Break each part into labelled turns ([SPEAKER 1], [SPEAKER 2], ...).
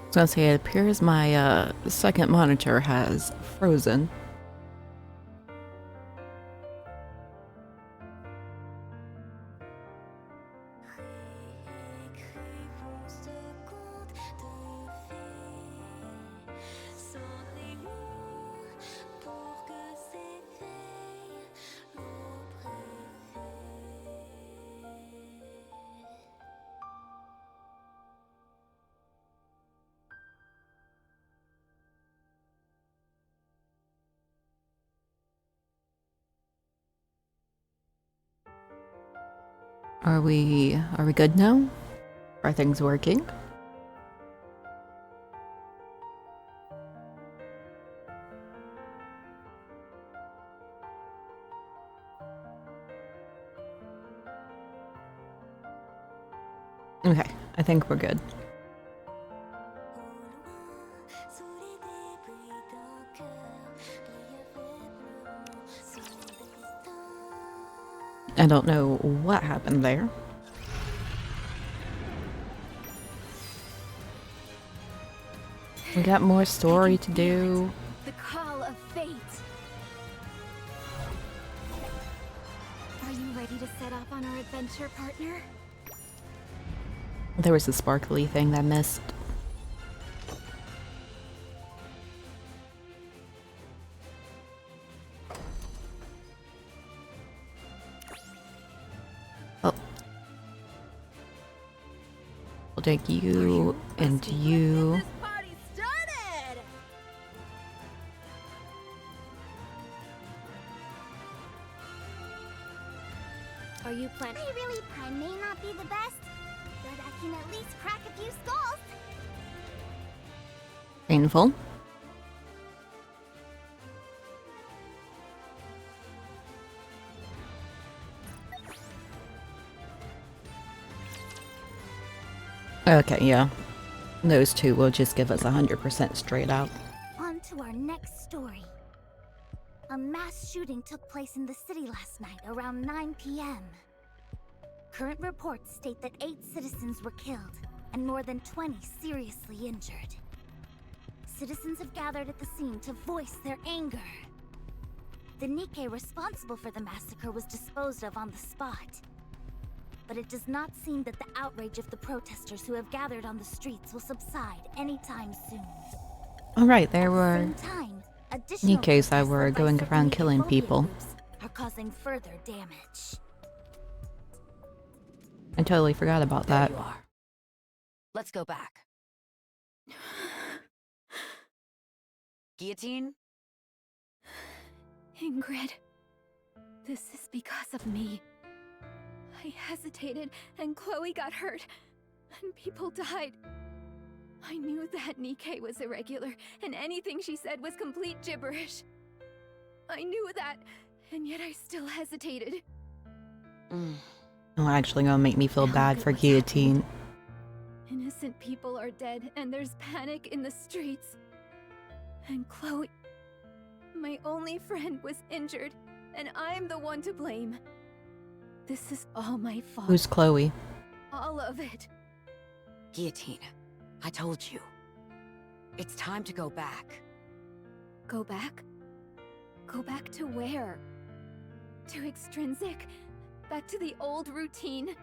[SPEAKER 1] was gonna say, it appears my second monitor has frozen. Are we good now? Are things working? Okay, I think we're good. I don't know what happened there. We got more story to do.
[SPEAKER 2] The call of fate. Are you ready to set off on our adventure, partner?
[SPEAKER 1] There was a sparkly thing that I missed. Oh. We'll take you and you.
[SPEAKER 2] Are you planning?
[SPEAKER 3] I may not be the best, but I can at least crack a few skulls.
[SPEAKER 1] Painful. Okay, yeah. Those two will just give us 100% straight out.
[SPEAKER 3] On to our next story. A mass shooting took place in the city last night around 9 p.m. Current reports state that 8 citizens were killed and more than 20 seriously injured. Citizens have gathered at the scene to voice their anger. The NIKKE responsible for the massacre was disposed of on the spot. But it does not seem that the outrage of the protesters who have gathered on the streets will subside anytime soon.
[SPEAKER 1] Alright, there were
[SPEAKER 3] At the same time, additional
[SPEAKER 1] NIKKEs that
[SPEAKER 3] protests
[SPEAKER 1] were
[SPEAKER 3] led by
[SPEAKER 1] going
[SPEAKER 3] certain
[SPEAKER 1] around killing
[SPEAKER 3] Nikkephobia
[SPEAKER 1] people.
[SPEAKER 3] groups are causing further damage.
[SPEAKER 1] I totally forgot about that.
[SPEAKER 4] There you are. Let's go back. Guillotine?
[SPEAKER 2] Ingrid, this is because of me. I hesitated, and Chloe got hurt, and people died. I knew that NIKKE was irregular, and anything she said was complete gibberish. I knew that, and yet I still hesitated.
[SPEAKER 1] Oh, actually gonna make me feel bad for Guillotine.
[SPEAKER 2] Innocent people are dead, and there's panic in the streets. And Chloe, my only friend, was injured, and I'm the one to blame. This is all my fault.
[SPEAKER 1] Who's Chloe?
[SPEAKER 2] All of it.
[SPEAKER 4] Guillotine, I told you. It's time to go back.
[SPEAKER 2] Go back? Go back to where? To Extrinsic? Back to the old routine?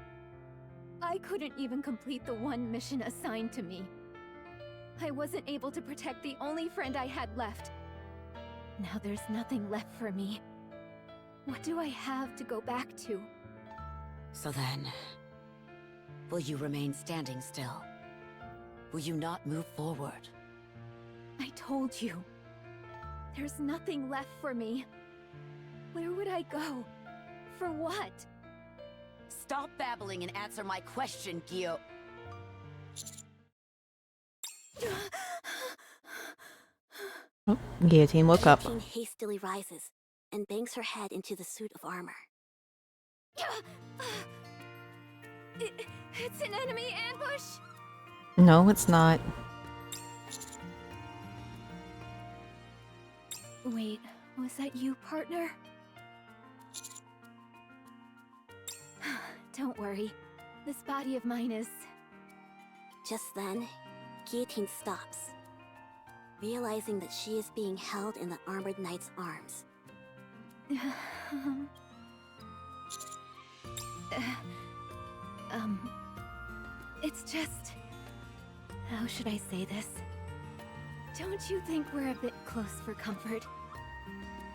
[SPEAKER 2] I couldn't even complete the one mission assigned to me. I wasn't able to protect the only friend I had left. Now there's nothing left for me. What do I have to go back to?
[SPEAKER 4] So then, will you remain standing still? Will you not move forward?
[SPEAKER 2] I told you. There's nothing left for me. Where would I go? For what?
[SPEAKER 4] Stop babbling and answer my question, Gio.
[SPEAKER 1] Oh, Guillotine woke up.
[SPEAKER 3] Guillotine hastily rises and bangs her head into the suit of armor.
[SPEAKER 2] It's an enemy ambush!
[SPEAKER 1] No, it's not.
[SPEAKER 2] Wait, was that you, partner? Don't worry. This body of mine is...
[SPEAKER 3] Just then, Guillotine stops, realizing that she is being held in the armored knight's arms.
[SPEAKER 2] It's just... How should I say this? Don't you think we're a bit close for comfort?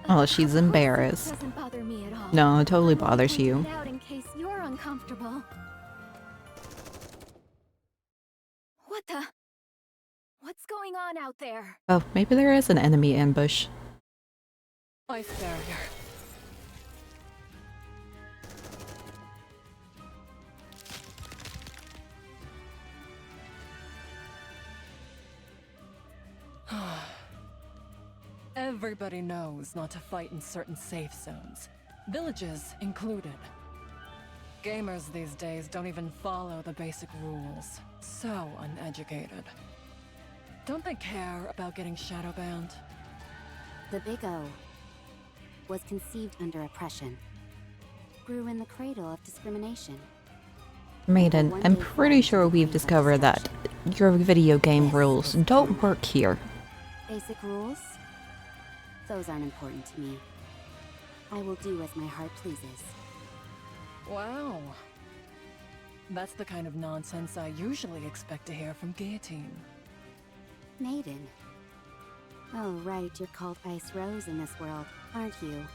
[SPEAKER 1] Oh, she's embarrassed.
[SPEAKER 2] Doesn't bother me at all.
[SPEAKER 1] No, it totally
[SPEAKER 2] I'm only
[SPEAKER 1] bothers
[SPEAKER 2] pointing
[SPEAKER 1] you.
[SPEAKER 2] it out in case you're uncomfortable. What the? What's going on out there?
[SPEAKER 1] Oh, maybe there is an enemy ambush.
[SPEAKER 5] Ice barrier. Everybody knows not to fight in certain safe zones, villages included. Gamers these days don't even follow the basic rules. So uneducated. Don't they care about getting shadow banned?
[SPEAKER 3] The Big O was conceived under oppression, grew in the cradle of discrimination.
[SPEAKER 1] Maiden, I'm pretty sure we've discovered that your video game rules don't work here.
[SPEAKER 3] Basic rules? Those aren't important to me. I will do as my heart pleases.
[SPEAKER 5] Wow. That's the kind of nonsense I usually expect to hear from Guillotine.
[SPEAKER 3] Maiden. Oh, right, you're called Ice Rose in this world, aren't you?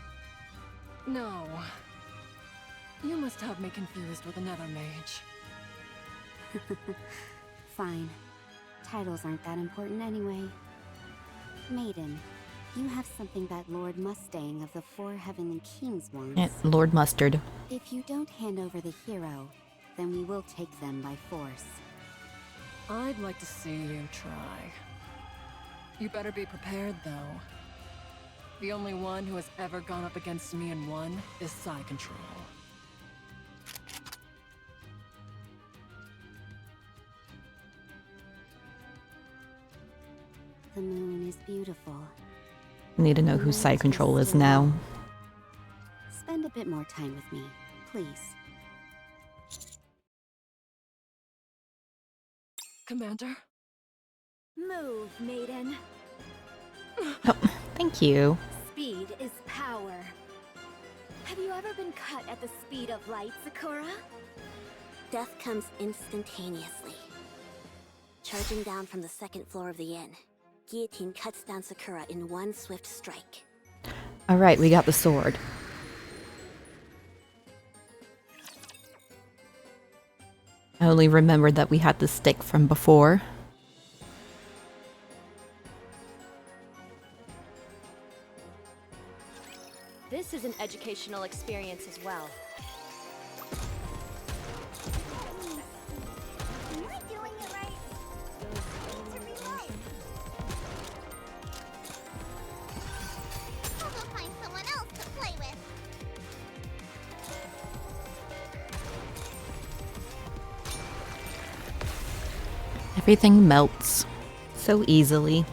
[SPEAKER 5] No. You must have me confused with another mage.
[SPEAKER 3] Fine. Titles aren't that important anyway. Maiden, you have something that Lord Mustang of the Four Heavenly Kings wants.
[SPEAKER 1] Lord Mustard.
[SPEAKER 3] If you don't hand over the hero, then we will take them by force.
[SPEAKER 5] I'd like to see you try. You better be prepared, though. The only one who has ever gone up against me and won is Psy Control.
[SPEAKER 3] The moon is beautiful.
[SPEAKER 1] Need to know who Psy Control is now.
[SPEAKER 3] Spend a bit more time with me, please.
[SPEAKER 5] Commander?
[SPEAKER 2] Move, maiden.
[SPEAKER 1] Oh, thank you.
[SPEAKER 2] Speed is power. Have you ever been cut at the speed of light, Sakura?
[SPEAKER 3] Death comes instantaneously. Charging down from the second floor of the inn, Guillotine cuts down Sakura in one swift strike.
[SPEAKER 1] Alright, we got the sword. I only remembered that we had the stick from before.
[SPEAKER 6] This is an educational experience as well.
[SPEAKER 3] Am I doing it right? To reload. I'll go find someone else to play with.
[SPEAKER 1] Everything melts so easily.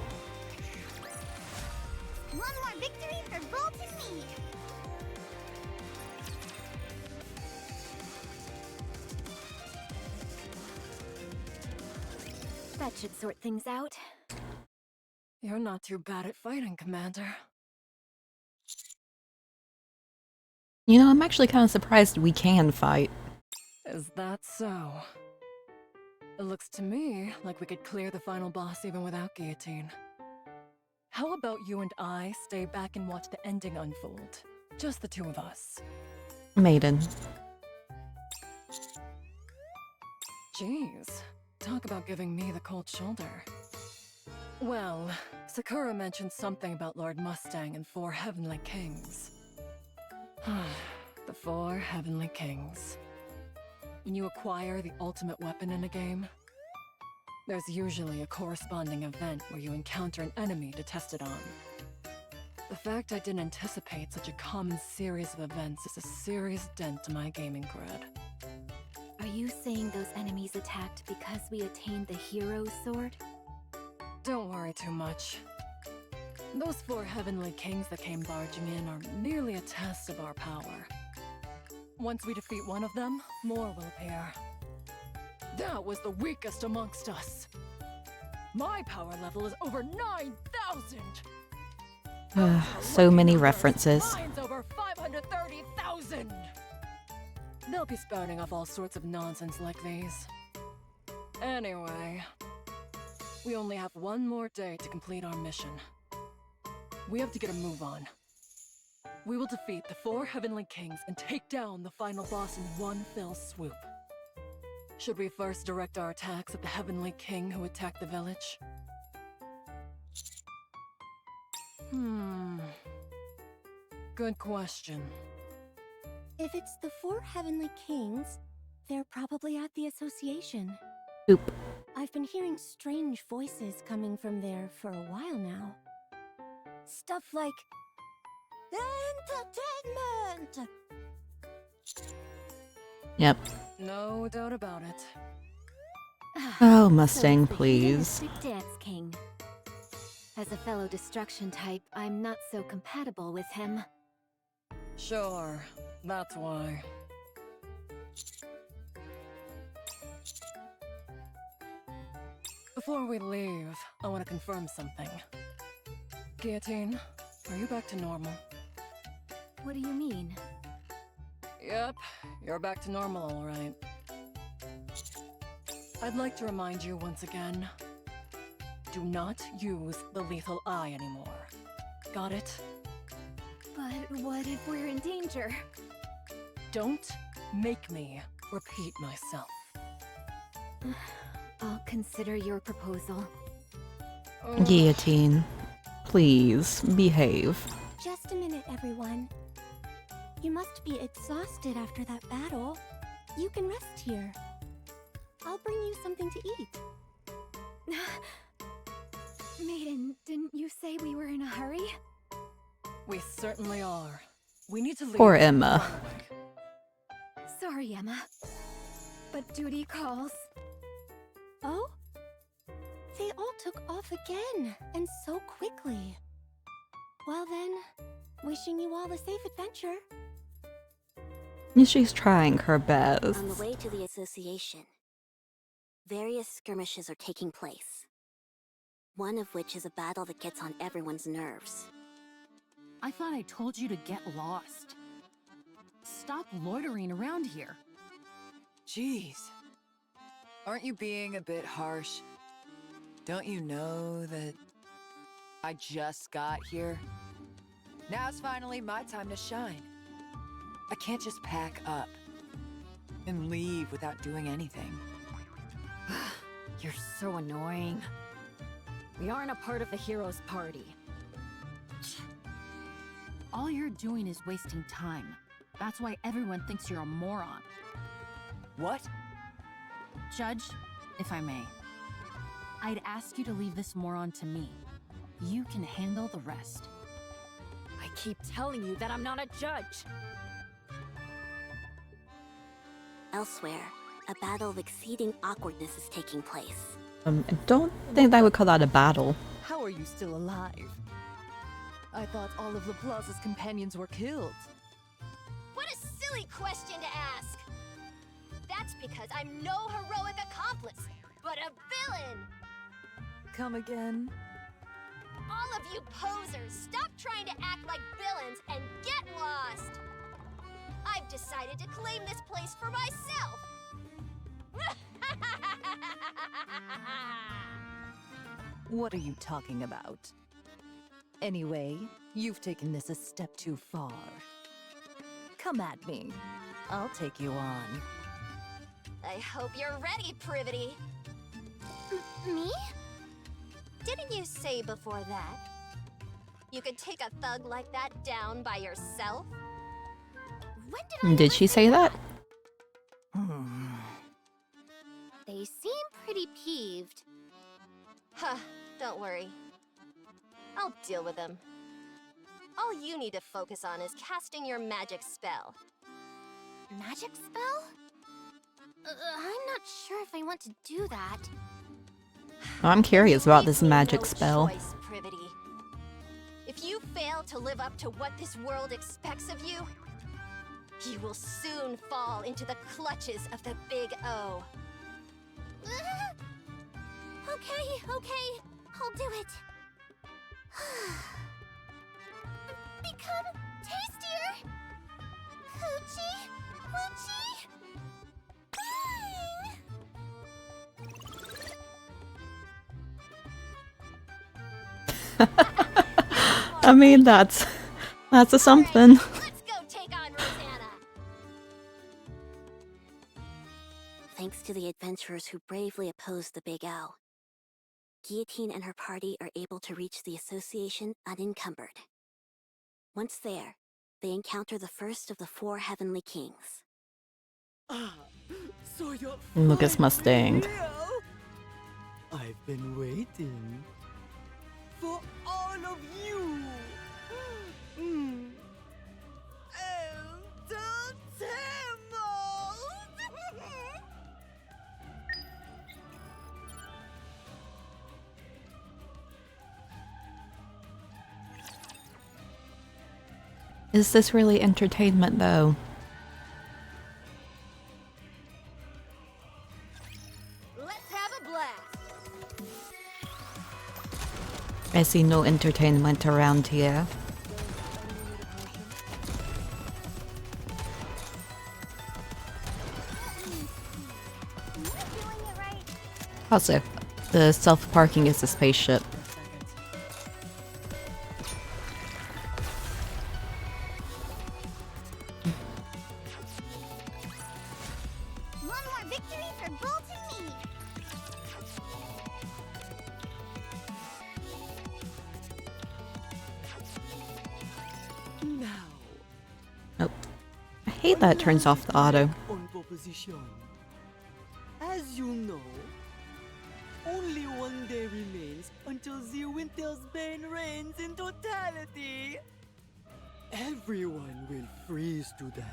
[SPEAKER 3] One more victory for Volt and me.
[SPEAKER 2] That should sort things out.
[SPEAKER 5] You're not too bad at fighting, Commander.
[SPEAKER 1] You know, I'm actually kind of surprised we can fight.
[SPEAKER 5] Is that so? It looks to me like we could clear the final boss even without Guillotine. How about you and I stay back and watch the ending unfold? Just the two of us.
[SPEAKER 1] Maiden.
[SPEAKER 5] Jeez, talk about giving me the cold shoulder. Well, Sakura mentioned something about Lord Mustang and 4 Heavenly Kings. The 4 Heavenly Kings. When you acquire the ultimate weapon in a game, there's usually a corresponding event where you encounter an enemy to test it on. The fact I didn't anticipate such a common series of events is a serious dent to my gaming cred.
[SPEAKER 2] Are you saying those enemies attacked because we attained the hero sword?
[SPEAKER 5] Don't worry too much. Those 4 Heavenly Kings that came barging in are merely a test of our power. Once we defeat one of them, more will appear. That was the weakest amongst us. My power level is over 9,000!
[SPEAKER 1] So many references.
[SPEAKER 5] Mine's over 530,000! They'll be spouting off all sorts of nonsense like these. Anyway, we only have one more day to complete our mission. We have to get a move on. We will defeat the 4 Heavenly Kings and take down the final boss in one fell swoop. Should we first direct our attacks at the Heavenly King who attacked the village? Good question.
[SPEAKER 7] If it's the 4 Heavenly Kings, they're probably at the association.
[SPEAKER 1] Oop.
[SPEAKER 7] I've been hearing strange voices coming from there for a while now. Stuff like, entertainment!
[SPEAKER 1] Yep.
[SPEAKER 5] No doubt about it.
[SPEAKER 1] Oh, Mustang,
[SPEAKER 2] So it's the
[SPEAKER 1] please.
[SPEAKER 2] hedonistic Dance King. As a fellow destruction type, I'm not so compatible with him.
[SPEAKER 5] Sure, that's why. Before we leave, I want to confirm something. Guillotine, are you back to normal?
[SPEAKER 2] What do you mean?
[SPEAKER 5] Yep, you're back to normal, all right. I'd like to remind you once again, do not use the lethal eye anymore. Got it?
[SPEAKER 2] But what if we're in danger?
[SPEAKER 5] Don't make me repeat myself.
[SPEAKER 2] I'll consider your proposal.
[SPEAKER 1] Guillotine. Please, behave.
[SPEAKER 7] Just a minute, everyone. You must be exhausted after that battle. You can rest here. I'll bring you something to eat.
[SPEAKER 2] Maiden, didn't you say we were in a hurry?
[SPEAKER 5] We certainly are. We need to leave.
[SPEAKER 1] Poor Emma.
[SPEAKER 2] Sorry, Emma. But duty calls.
[SPEAKER 7] Oh? They all took off again, and so quickly. Well then, wishing you all a safe adventure.
[SPEAKER 1] She's trying her best.
[SPEAKER 8] On the way to the association, various skirmishes are taking place. One of which is a battle that gets on everyone's nerves.
[SPEAKER 9] I thought I told you to get lost. Stop loitering around here.
[SPEAKER 10] Jeez. Aren't you being a bit harsh? Don't you know that I just got here? Now's finally my time to shine. I can't just pack up and leave without doing anything.
[SPEAKER 9] You're so annoying. We aren't a part of the heroes' party. All you're doing is wasting time. That's why everyone thinks you're a moron.
[SPEAKER 10] What?
[SPEAKER 9] Judge, if I may, I'd ask you to leave this moron to me. You can handle the rest. I keep telling you that I'm not a judge.
[SPEAKER 8] Elsewhere, a battle of exceeding awkwardness is taking place.
[SPEAKER 1] I don't think I would call that a battle.
[SPEAKER 11] How are you still alive? I thought all of Laplace's companions were killed.
[SPEAKER 6] What a silly question to ask! That's because I'm no heroic accomplice, but a villain!
[SPEAKER 11] Come again?
[SPEAKER 6] All of you posers, stop trying to act like villains and get lost! I've decided to claim this place for myself!
[SPEAKER 11] What are you talking about? Anyway, you've taken this a step too far. Come at me. I'll take you on.
[SPEAKER 6] I hope you're ready, Privity.
[SPEAKER 3] Me?
[SPEAKER 6] Didn't you say before that you could take a thug like that down by yourself?
[SPEAKER 3] When did I
[SPEAKER 1] Did she say that?
[SPEAKER 3] They seem pretty peeved.
[SPEAKER 6] Huh, don't worry. I'll deal with them. All you need to focus on is casting your magic spell.
[SPEAKER 3] Magic spell? I'm not sure if I want to do that.
[SPEAKER 1] I'm curious about
[SPEAKER 6] Leave
[SPEAKER 1] this
[SPEAKER 6] me
[SPEAKER 1] magic
[SPEAKER 6] no
[SPEAKER 1] spell.
[SPEAKER 6] choice, Privity. If you fail to live up to what this world expects of you, you will soon fall into the clutches of the Big O.
[SPEAKER 3] Okay, I'll do it. Become tastier. Hoochie, hoochie.
[SPEAKER 1] I mean, that's a something.
[SPEAKER 6] Let's go take on Rosanna.
[SPEAKER 8] Thanks to the adventurers who bravely opposed the Big O, Guillotine and her party are able to reach the association unencumbered. Once there, they encounter the first of the 4 Heavenly Kings.
[SPEAKER 12] So you're
[SPEAKER 1] Lucas Mustang.
[SPEAKER 12] finally here? I've been waiting for all of you. Entertainment!
[SPEAKER 1] Is this really entertainment, though?
[SPEAKER 6] Let's have a blast.
[SPEAKER 1] I see no entertainment around here. Also, the self-parking is a spaceship.
[SPEAKER 3] One more victory for Bolt and me.
[SPEAKER 12] Now,
[SPEAKER 1] Oh, I hate that it turns off the auto.
[SPEAKER 12] on proposition. As you know, only one day remains until the winter's bane reigns in totality. Everyone will freeze to death.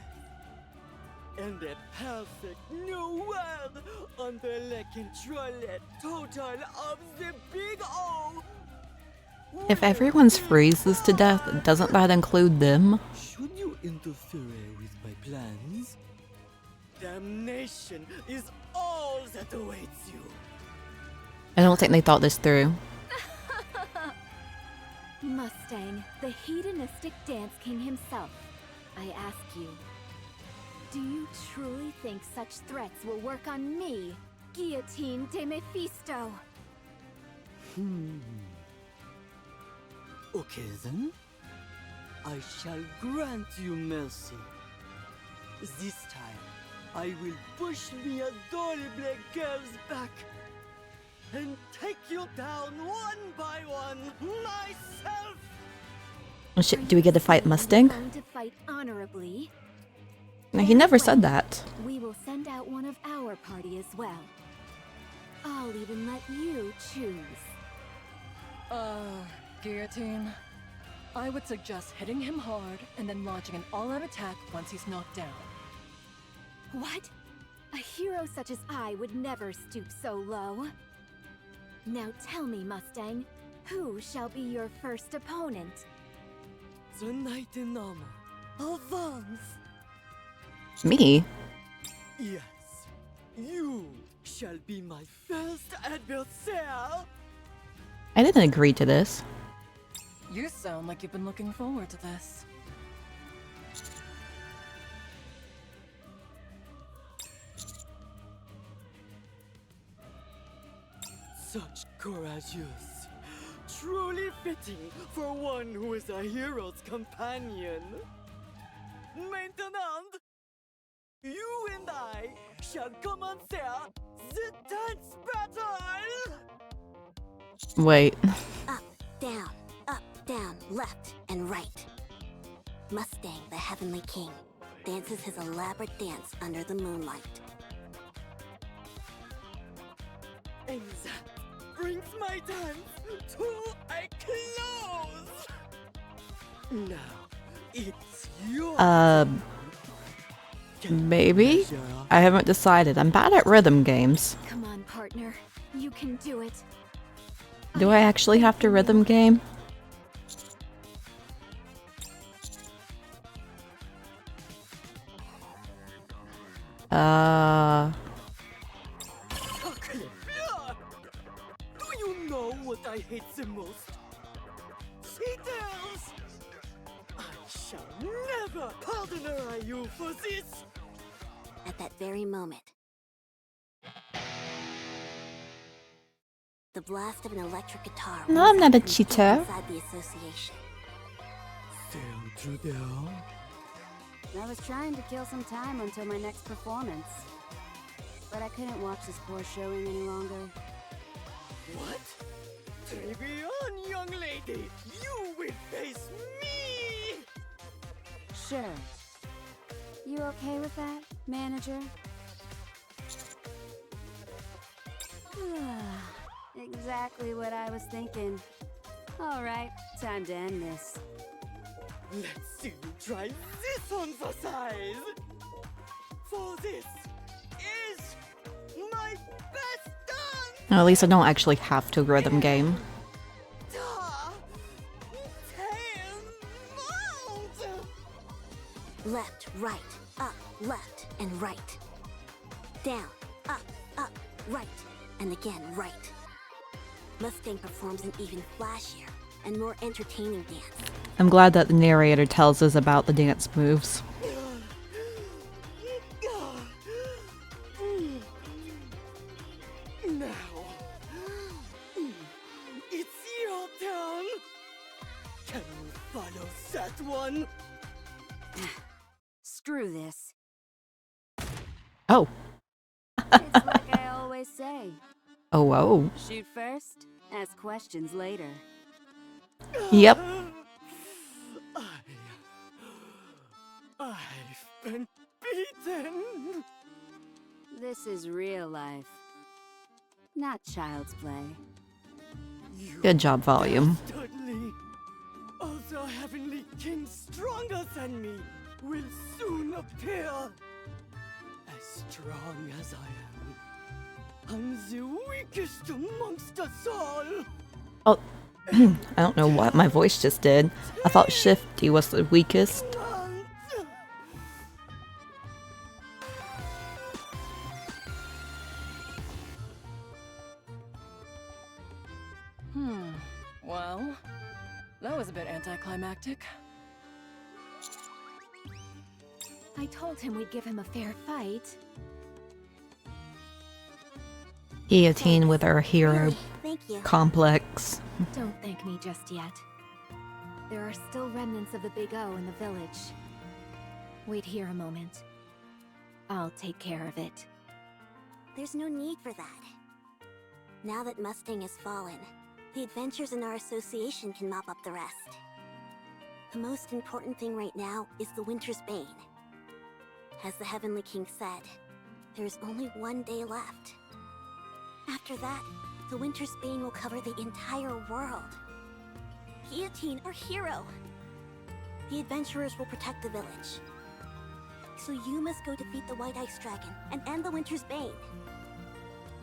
[SPEAKER 12] And that perfect new world under the controlled total of the Big O.
[SPEAKER 1] If everyone's freezes to death, doesn't that include them?
[SPEAKER 12] Should you interfere with my plans, damnation is all that awaits you.
[SPEAKER 1] I don't think they thought this through.
[SPEAKER 2] Mustang, the hedonistic dance king himself. I ask you, do you truly think such threats will work on me, Guillotine de Mephisto?
[SPEAKER 12] Okay then, I shall grant you mercy. This time, I will push me adorable girl's back and take you down one by one myself.
[SPEAKER 1] Oh shit, do we get to fight Mustang?
[SPEAKER 2] Going to fight honorably?
[SPEAKER 1] No, he never said that.
[SPEAKER 2] We will send out one of our party as well. I'll even let you choose.
[SPEAKER 5] Guillotine. I would suggest hitting him hard and then launching an all-out attack once he's knocked down.
[SPEAKER 2] What? A hero such as I would never stoop so low. Now tell me, Mustang, who shall be your first opponent?
[SPEAKER 12] The knight in armor, Avance.
[SPEAKER 1] Me?
[SPEAKER 12] Yes, you shall be my first adversary.
[SPEAKER 1] I didn't agree to this.
[SPEAKER 5] You sound like you've been looking forward to this.
[SPEAKER 12] Such courageous, truly fitting for one who is a hero's companion. Maintenant, you and I shall commencer the dance battle!
[SPEAKER 1] Wait.
[SPEAKER 8] Up, down, left, and right. Mustang, the Heavenly King, dances his elaborate dance under the moonlight.
[SPEAKER 12] And that brings my dance to a close! Now, it's your
[SPEAKER 1] Maybe? I haven't decided. I'm bad at rhythm games.
[SPEAKER 2] Come on, partner. You can do it.
[SPEAKER 1] Do I actually have to rhythm game?
[SPEAKER 12] I hate the most. Cheaters! I shall never pardon you for this!
[SPEAKER 8] At that very moment, the blast of an electric guitar
[SPEAKER 1] No, I'm not a
[SPEAKER 8] rings out from deep
[SPEAKER 1] cheater.
[SPEAKER 8] inside the association.
[SPEAKER 12] Stand to there.
[SPEAKER 13] I was trying to kill some time until my next performance. But I couldn't watch this poor showing any longer.
[SPEAKER 12] What? Take on, young lady! You will face me!
[SPEAKER 13] Sure. You okay with that, manager? Exactly what I was thinking. Alright, time to end this.
[SPEAKER 12] Let's see you try this on for size! For this is my best dance!
[SPEAKER 1] No, at least I don't actually have to rhythm game.
[SPEAKER 8] Left, right, up, left, and right. Down, up, right, and again right. Mustang performs an even flashier and more entertaining dance.
[SPEAKER 1] I'm glad that the narrator tells us about the dance moves.
[SPEAKER 12] Now, it's your turn. Can you follow that one?
[SPEAKER 13] Screw this.
[SPEAKER 1] Oh.
[SPEAKER 13] It's like I always say.
[SPEAKER 1] Oh, whoa.
[SPEAKER 13] Shoot first, ask questions later.
[SPEAKER 1] Yep.
[SPEAKER 12] I've been beaten.
[SPEAKER 13] This is real life. Not child's play.
[SPEAKER 1] Good job, volume.
[SPEAKER 12] Dudley, other heavenly kings stronger than me will soon appear. As strong as I am, I'm the weakest amongst us all.
[SPEAKER 1] Oh, I don't know what my voice just did. I thought Shifty was the weakest.
[SPEAKER 5] Well, that was a bit anticlimactic.
[SPEAKER 2] I told him we'd give him a fair fight.
[SPEAKER 1] Guillotine with our hero
[SPEAKER 8] Thank you.
[SPEAKER 1] complex.
[SPEAKER 2] Don't thank me just yet. There are still remnants of the Big O in the village. Wait here a moment. I'll take care of it.
[SPEAKER 8] There's no need for that. Now that Mustang has fallen, the adventurers in our association can mop up the rest. The most important thing right now is the Winter's Bane. As the Heavenly King said, there is only one day left. After that, the Winter's Bane will cover the entire world. Guillotine, our hero! The adventurers will protect the village. So you must go defeat the White Ice Dragon and end the Winter's Bane.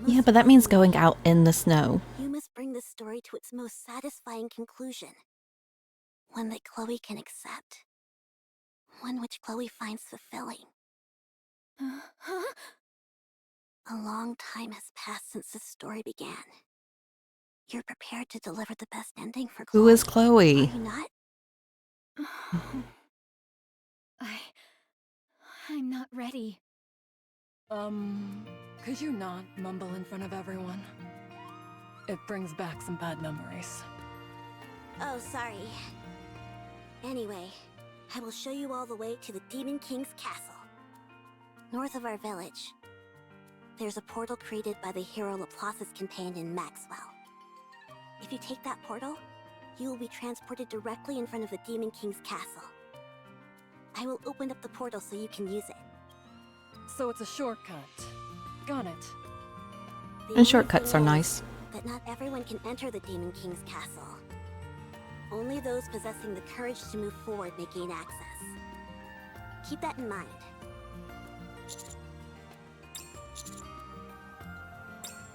[SPEAKER 1] Yeah, but that means going out in the snow.
[SPEAKER 8] You must bring this story to its most satisfying conclusion. One that Chloe can accept. One which Chloe finds fulfilling. A long time has passed since this story began. You're prepared to deliver the best ending for Chloe.
[SPEAKER 1] Who is Chloe?
[SPEAKER 8] Are you not?
[SPEAKER 2] I'm not ready.
[SPEAKER 5] Could you not mumble in front of everyone? It brings back some bad memories.
[SPEAKER 8] Oh, sorry. Anyway, I will show you all the way to the Demon King's castle. North of our village, there's a portal created by the hero Laplace's companion Maxwell. If you take that portal, you will be transported directly in front of the Demon King's castle. I will open up the portal so you can use it.
[SPEAKER 5] So it's a shortcut. Got it.
[SPEAKER 8] The
[SPEAKER 1] And shortcuts are
[SPEAKER 8] only thing
[SPEAKER 1] nice.
[SPEAKER 8] is that not everyone can enter the Demon King's castle. Only those possessing the courage to move forward may gain access. Keep that in mind.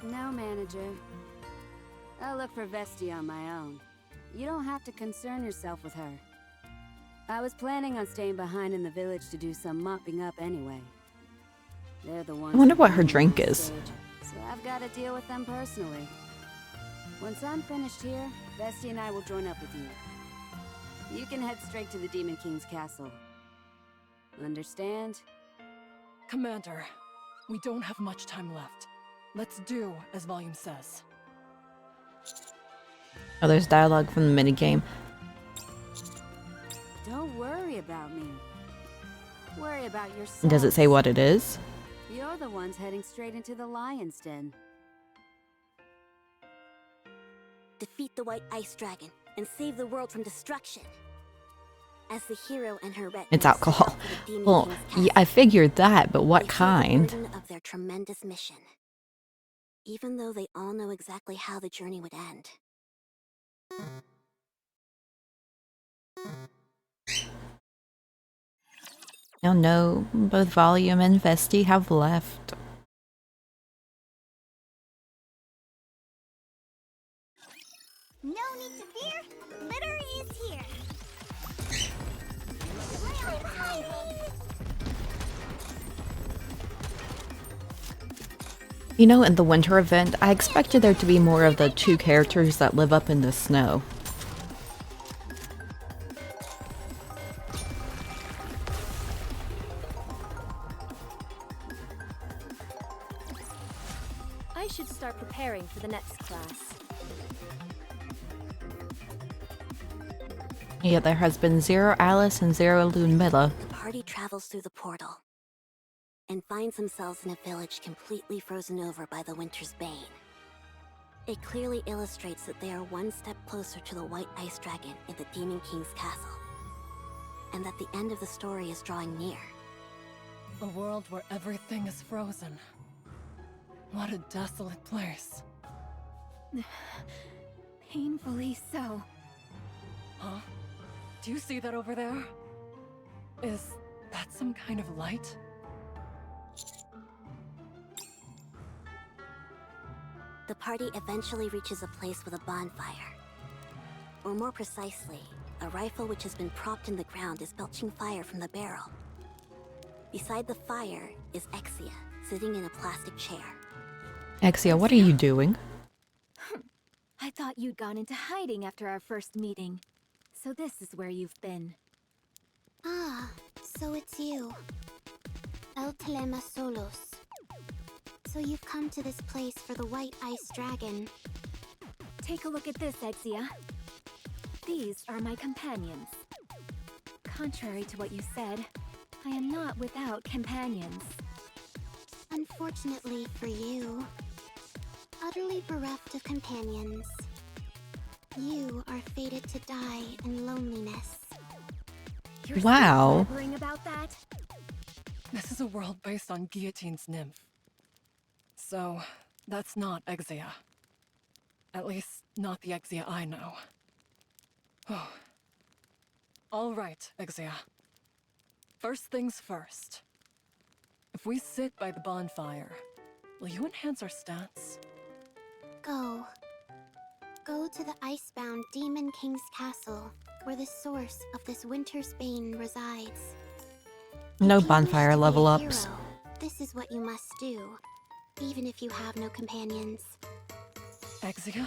[SPEAKER 13] No, manager. I'll look for Vesti on my own. You don't have to concern yourself with her. I was planning on staying behind in the village to do some mopping up anyway. They're the ones.
[SPEAKER 1] I wonder
[SPEAKER 13] who
[SPEAKER 1] what her
[SPEAKER 13] put me on
[SPEAKER 1] drink
[SPEAKER 13] the
[SPEAKER 1] is.
[SPEAKER 13] stage, so I've got to deal with them personally. Once I'm finished here, Vesti and I will join up with you. You can head straight to the Demon King's castle. Understand?
[SPEAKER 5] Commander, we don't have much time left. Let's do as Volume says.
[SPEAKER 1] Oh, there's dialogue from the minigame.
[SPEAKER 13] Don't worry about me. Worry about yourself.
[SPEAKER 1] Does it say what it is?
[SPEAKER 13] You're the ones heading straight into the lion's den.
[SPEAKER 8] Defeat the White Ice Dragon and save the world from destruction. As the hero and her retinue
[SPEAKER 1] It's alcohol.
[SPEAKER 8] set out for the Demon
[SPEAKER 1] Well,
[SPEAKER 8] King's
[SPEAKER 1] yeah,
[SPEAKER 8] castle,
[SPEAKER 1] I figured that, but what
[SPEAKER 8] they feel the
[SPEAKER 1] kind?
[SPEAKER 8] burden of their tremendous mission. Even though they all know exactly how the journey would end.
[SPEAKER 1] Oh no, both Volume and Vesti have left.
[SPEAKER 3] No need to fear, litter is here.
[SPEAKER 1] You know, in the winter event, I expected there to be more of the two characters that live up in the snow.
[SPEAKER 6] I should start preparing for the next class.
[SPEAKER 1] Yeah, there has been Zero Alice and Zero Lunmilla.
[SPEAKER 8] The party travels through the portal and finds themselves in a village completely frozen over by the winter's bane. It clearly illustrates that they are one step closer to the White Ice Dragon in the Demon King's castle, and that the end of the story is drawing near.
[SPEAKER 5] A world where everything is frozen. What a desolate place.
[SPEAKER 2] Painfully so.
[SPEAKER 5] Huh? Do you see that over there? Is that some kind of light?
[SPEAKER 8] The party eventually reaches a place with a bonfire. Or more precisely, a rifle which has been propped in the ground is belching fire from the barrel. Beside the fire is Exia, sitting in a plastic chair.
[SPEAKER 1] Exia, what are you doing?
[SPEAKER 2] I thought you'd gone into hiding after our first meeting. So this is where you've been.
[SPEAKER 3] Ah, so it's you. El Telema Solos. So you've come to this place for the White Ice Dragon.
[SPEAKER 2] Take a look at this, Exia. These are my companions. Contrary to what you said, I am not without companions.
[SPEAKER 3] Unfortunately for you, utterly bereft of companions, you are fated to die in loneliness.
[SPEAKER 2] You're
[SPEAKER 1] Wow.
[SPEAKER 2] still blabbering about that?
[SPEAKER 5] This is a world based on Guillotine's nymph. So, that's not Exia. At least, not the Exia I know. Oh. All right, Exia. First things first. If we sit by the bonfire, will you enhance our stats?
[SPEAKER 3] Go. Go to the icebound Demon King's castle, where the source of this winter's bane resides.
[SPEAKER 1] No
[SPEAKER 3] If you
[SPEAKER 1] bonfire
[SPEAKER 3] wish to be
[SPEAKER 1] level
[SPEAKER 3] a
[SPEAKER 1] ups.
[SPEAKER 3] hero, this is what you must do, even if you have no companions.
[SPEAKER 5] Exia?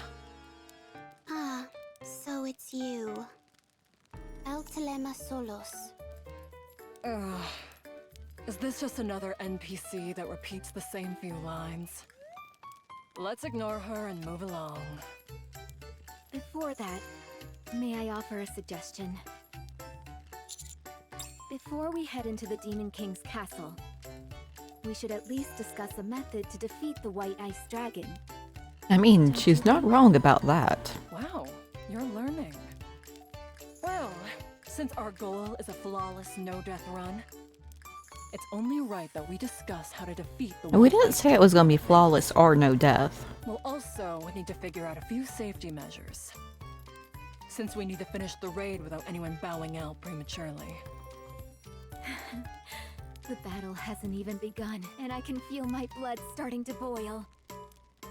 [SPEAKER 3] Ah, so it's you. El Telema Solos.
[SPEAKER 5] Ugh. Is this just another NPC that repeats the same few lines? Let's ignore her and move along.
[SPEAKER 2] Before that, may I offer a suggestion? Before we head into the Demon King's castle, we should at least discuss a method to defeat the White Ice Dragon.
[SPEAKER 1] I mean, she's not wrong about that.
[SPEAKER 5] Wow, you're learning. Well, since our goal is a flawless no-death run, it's only right that we discuss how to defeat the
[SPEAKER 1] And we
[SPEAKER 5] White
[SPEAKER 1] didn't
[SPEAKER 5] Ice
[SPEAKER 1] say it was gonna be flawless or no death.
[SPEAKER 5] We'll also need to figure out a few safety measures, since we need to finish the raid without anyone bowing out prematurely.
[SPEAKER 2] The battle hasn't even begun, and I can feel my blood starting to boil.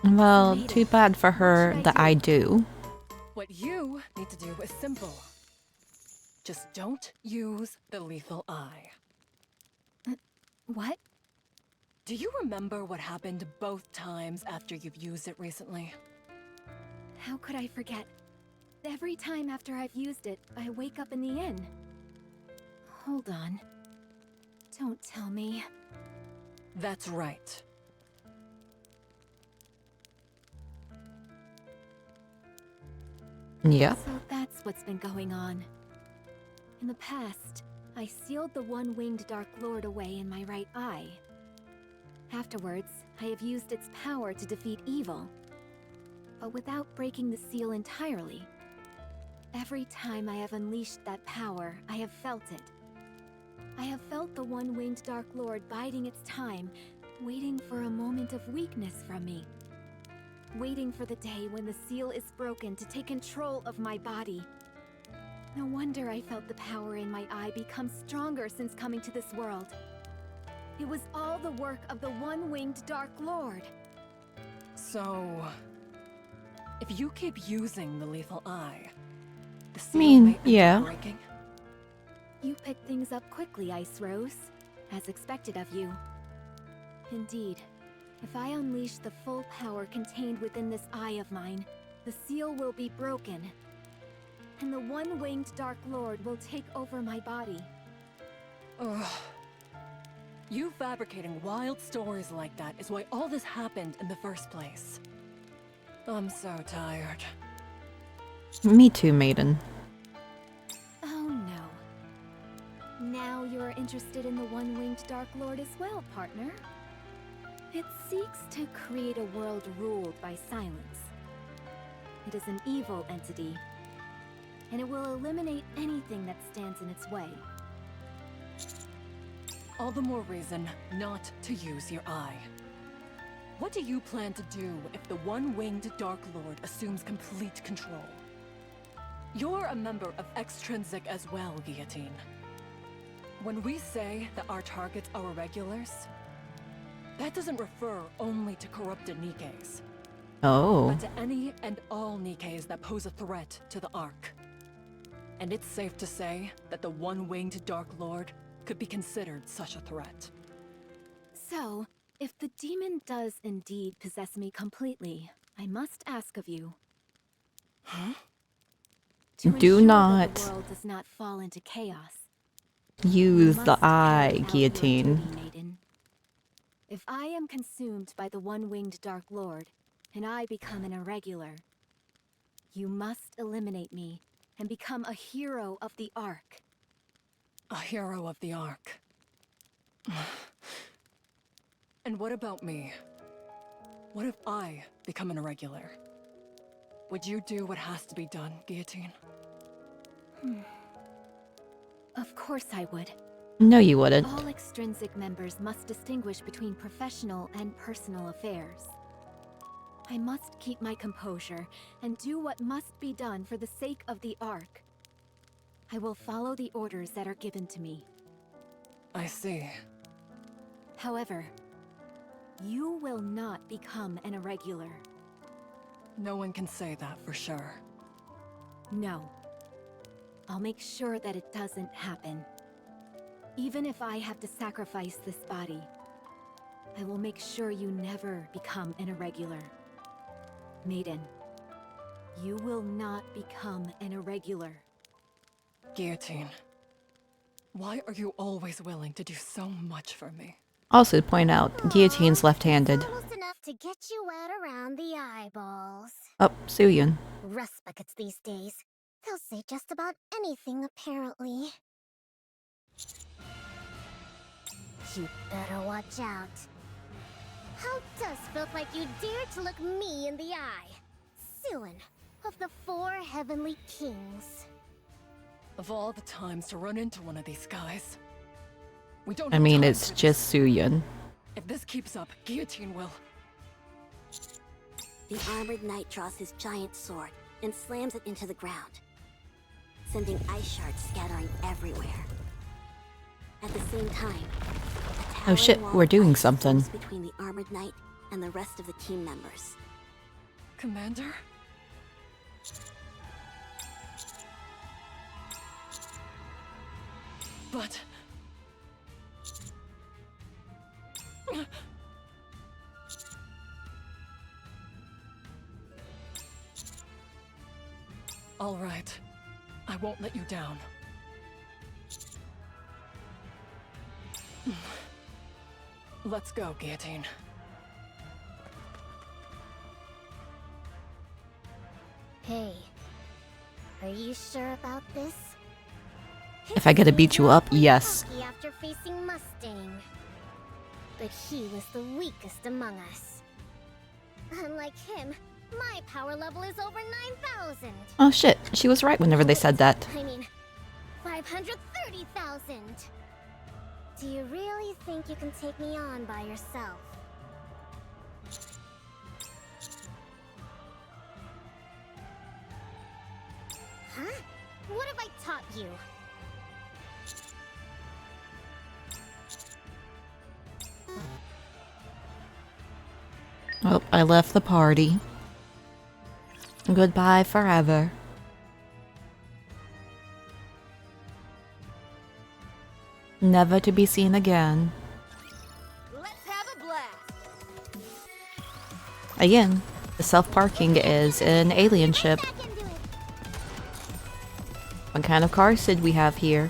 [SPEAKER 1] Well, too bad for her that I do.
[SPEAKER 5] What you need to do is simple. Just don't use the lethal eye.
[SPEAKER 2] What?
[SPEAKER 5] Do you remember what happened both times after you've used it recently?
[SPEAKER 2] How could I forget? Every time after I've used it, I wake up in the inn. Hold on. Don't tell me.
[SPEAKER 5] That's right.
[SPEAKER 1] Yeah.
[SPEAKER 2] So that's what's been going on. In the past, I sealed the one-winged Dark Lord away in my right eye. Afterwards, I have used its power to defeat evil, but without breaking the seal entirely. Every time I have unleashed that power, I have felt it. I have felt the one-winged Dark Lord biding its time, waiting for a moment of weakness from me. Waiting for the day when the seal is broken to take control of my body. No wonder I felt the power in my eye become stronger since coming to this world. It was all the work of the one-winged Dark Lord.
[SPEAKER 5] So, if you keep using the lethal eye, the
[SPEAKER 1] I
[SPEAKER 5] seal
[SPEAKER 1] mean,
[SPEAKER 5] may end up
[SPEAKER 1] yeah.
[SPEAKER 5] breaking?
[SPEAKER 2] You picked things up quickly, Ice Rose, as expected of you. Indeed, if I unleash the full power contained within this eye of mine, the seal will be broken, and the one-winged Dark Lord will take over my body.
[SPEAKER 5] Ugh. You fabricating wild stories like that is why all this happened in the first place. I'm so tired.
[SPEAKER 1] Me too, Maiden.
[SPEAKER 2] Oh no. Now you're interested in the one-winged Dark Lord as well, partner. It seeks to create a world ruled by silence. It is an evil entity, and it will eliminate anything that stands in its way.
[SPEAKER 5] All the more reason not to use your eye. What do you plan to do if the one-winged Dark Lord assumes complete control? You're a member of Extrinsic as well, Guillotine. When we say that our targets are irregulars, that doesn't refer only to corrupted Nikkes,
[SPEAKER 1] Oh.
[SPEAKER 5] but to any and all Nikkes that pose a threat to the Ark. And it's safe to say that the one-winged Dark Lord could be considered such a threat.
[SPEAKER 2] So, if the demon does indeed possess me completely, I must ask of you.
[SPEAKER 5] Huh?
[SPEAKER 2] To
[SPEAKER 1] Do
[SPEAKER 2] ensure
[SPEAKER 1] not
[SPEAKER 2] that the world does not fall into chaos.
[SPEAKER 1] use
[SPEAKER 2] You
[SPEAKER 1] the
[SPEAKER 2] must carry
[SPEAKER 1] eye,
[SPEAKER 2] out your
[SPEAKER 1] Guillotine.
[SPEAKER 2] duty, maiden. If I am consumed by the one-winged Dark Lord, and I become an irregular, you must eliminate me and become a hero of the Ark.
[SPEAKER 5] A hero of the Ark. And what about me? What if I become an irregular? Would you do what has to be done, Guillotine?
[SPEAKER 2] Of course I would.
[SPEAKER 1] No, you wouldn't.
[SPEAKER 2] All extrinsic members must distinguish between professional and personal affairs. I must keep my composure and do what must be done for the sake of the Ark. I will follow the orders that are given to me.
[SPEAKER 5] I see.
[SPEAKER 2] However, you will not become an irregular.
[SPEAKER 5] No one can say that for sure.
[SPEAKER 2] No. I'll make sure that it doesn't happen. Even if I have to sacrifice this body, I will make sure you never become an irregular. Maiden, you will not become an irregular.
[SPEAKER 5] Guillotine, why are you always willing to do so much for me?
[SPEAKER 1] Also to point out, Guillotine's left-handed.
[SPEAKER 3] Almost enough to get you wet around the eyeballs.
[SPEAKER 1] Oh, Suyun.
[SPEAKER 3] Rust buckets these days. They'll say just about anything, apparently. You better watch out. How does felt like you dare to look me in the eye? Suyun, of the 4 Heavenly Kings.
[SPEAKER 5] Of all the times to run into one of these guys. We don't
[SPEAKER 1] I
[SPEAKER 5] have
[SPEAKER 1] mean,
[SPEAKER 5] time
[SPEAKER 1] it's
[SPEAKER 5] for
[SPEAKER 1] just Suyun.
[SPEAKER 5] If this keeps up, Guillotine will.
[SPEAKER 8] The armored knight draws his giant sword and slams it into the ground, sending ice shards scattering everywhere. At the same time,
[SPEAKER 1] Oh shit, we're doing something.
[SPEAKER 8] between the armored knight and the rest of the team members.
[SPEAKER 5] Commander? But... All right. I won't let you down. Let's go, Guillotine.
[SPEAKER 3] Hey, are you sure about this?
[SPEAKER 1] If I gotta beat you up, yes.
[SPEAKER 3] Cocky after facing Mustang, but he was the weakest among us. Unlike him, my power level is over 9,000.
[SPEAKER 1] Oh shit, she was right whenever they said that.
[SPEAKER 3] I mean, 530,000. Do you really think you can take me on by yourself? Huh? What have I taught you?
[SPEAKER 1] Oh, I left the party. Goodbye forever. Never to be seen again.
[SPEAKER 6] Let's have a blast.
[SPEAKER 1] Again, the self-parking is an alien ship. What kind of cars did we have here?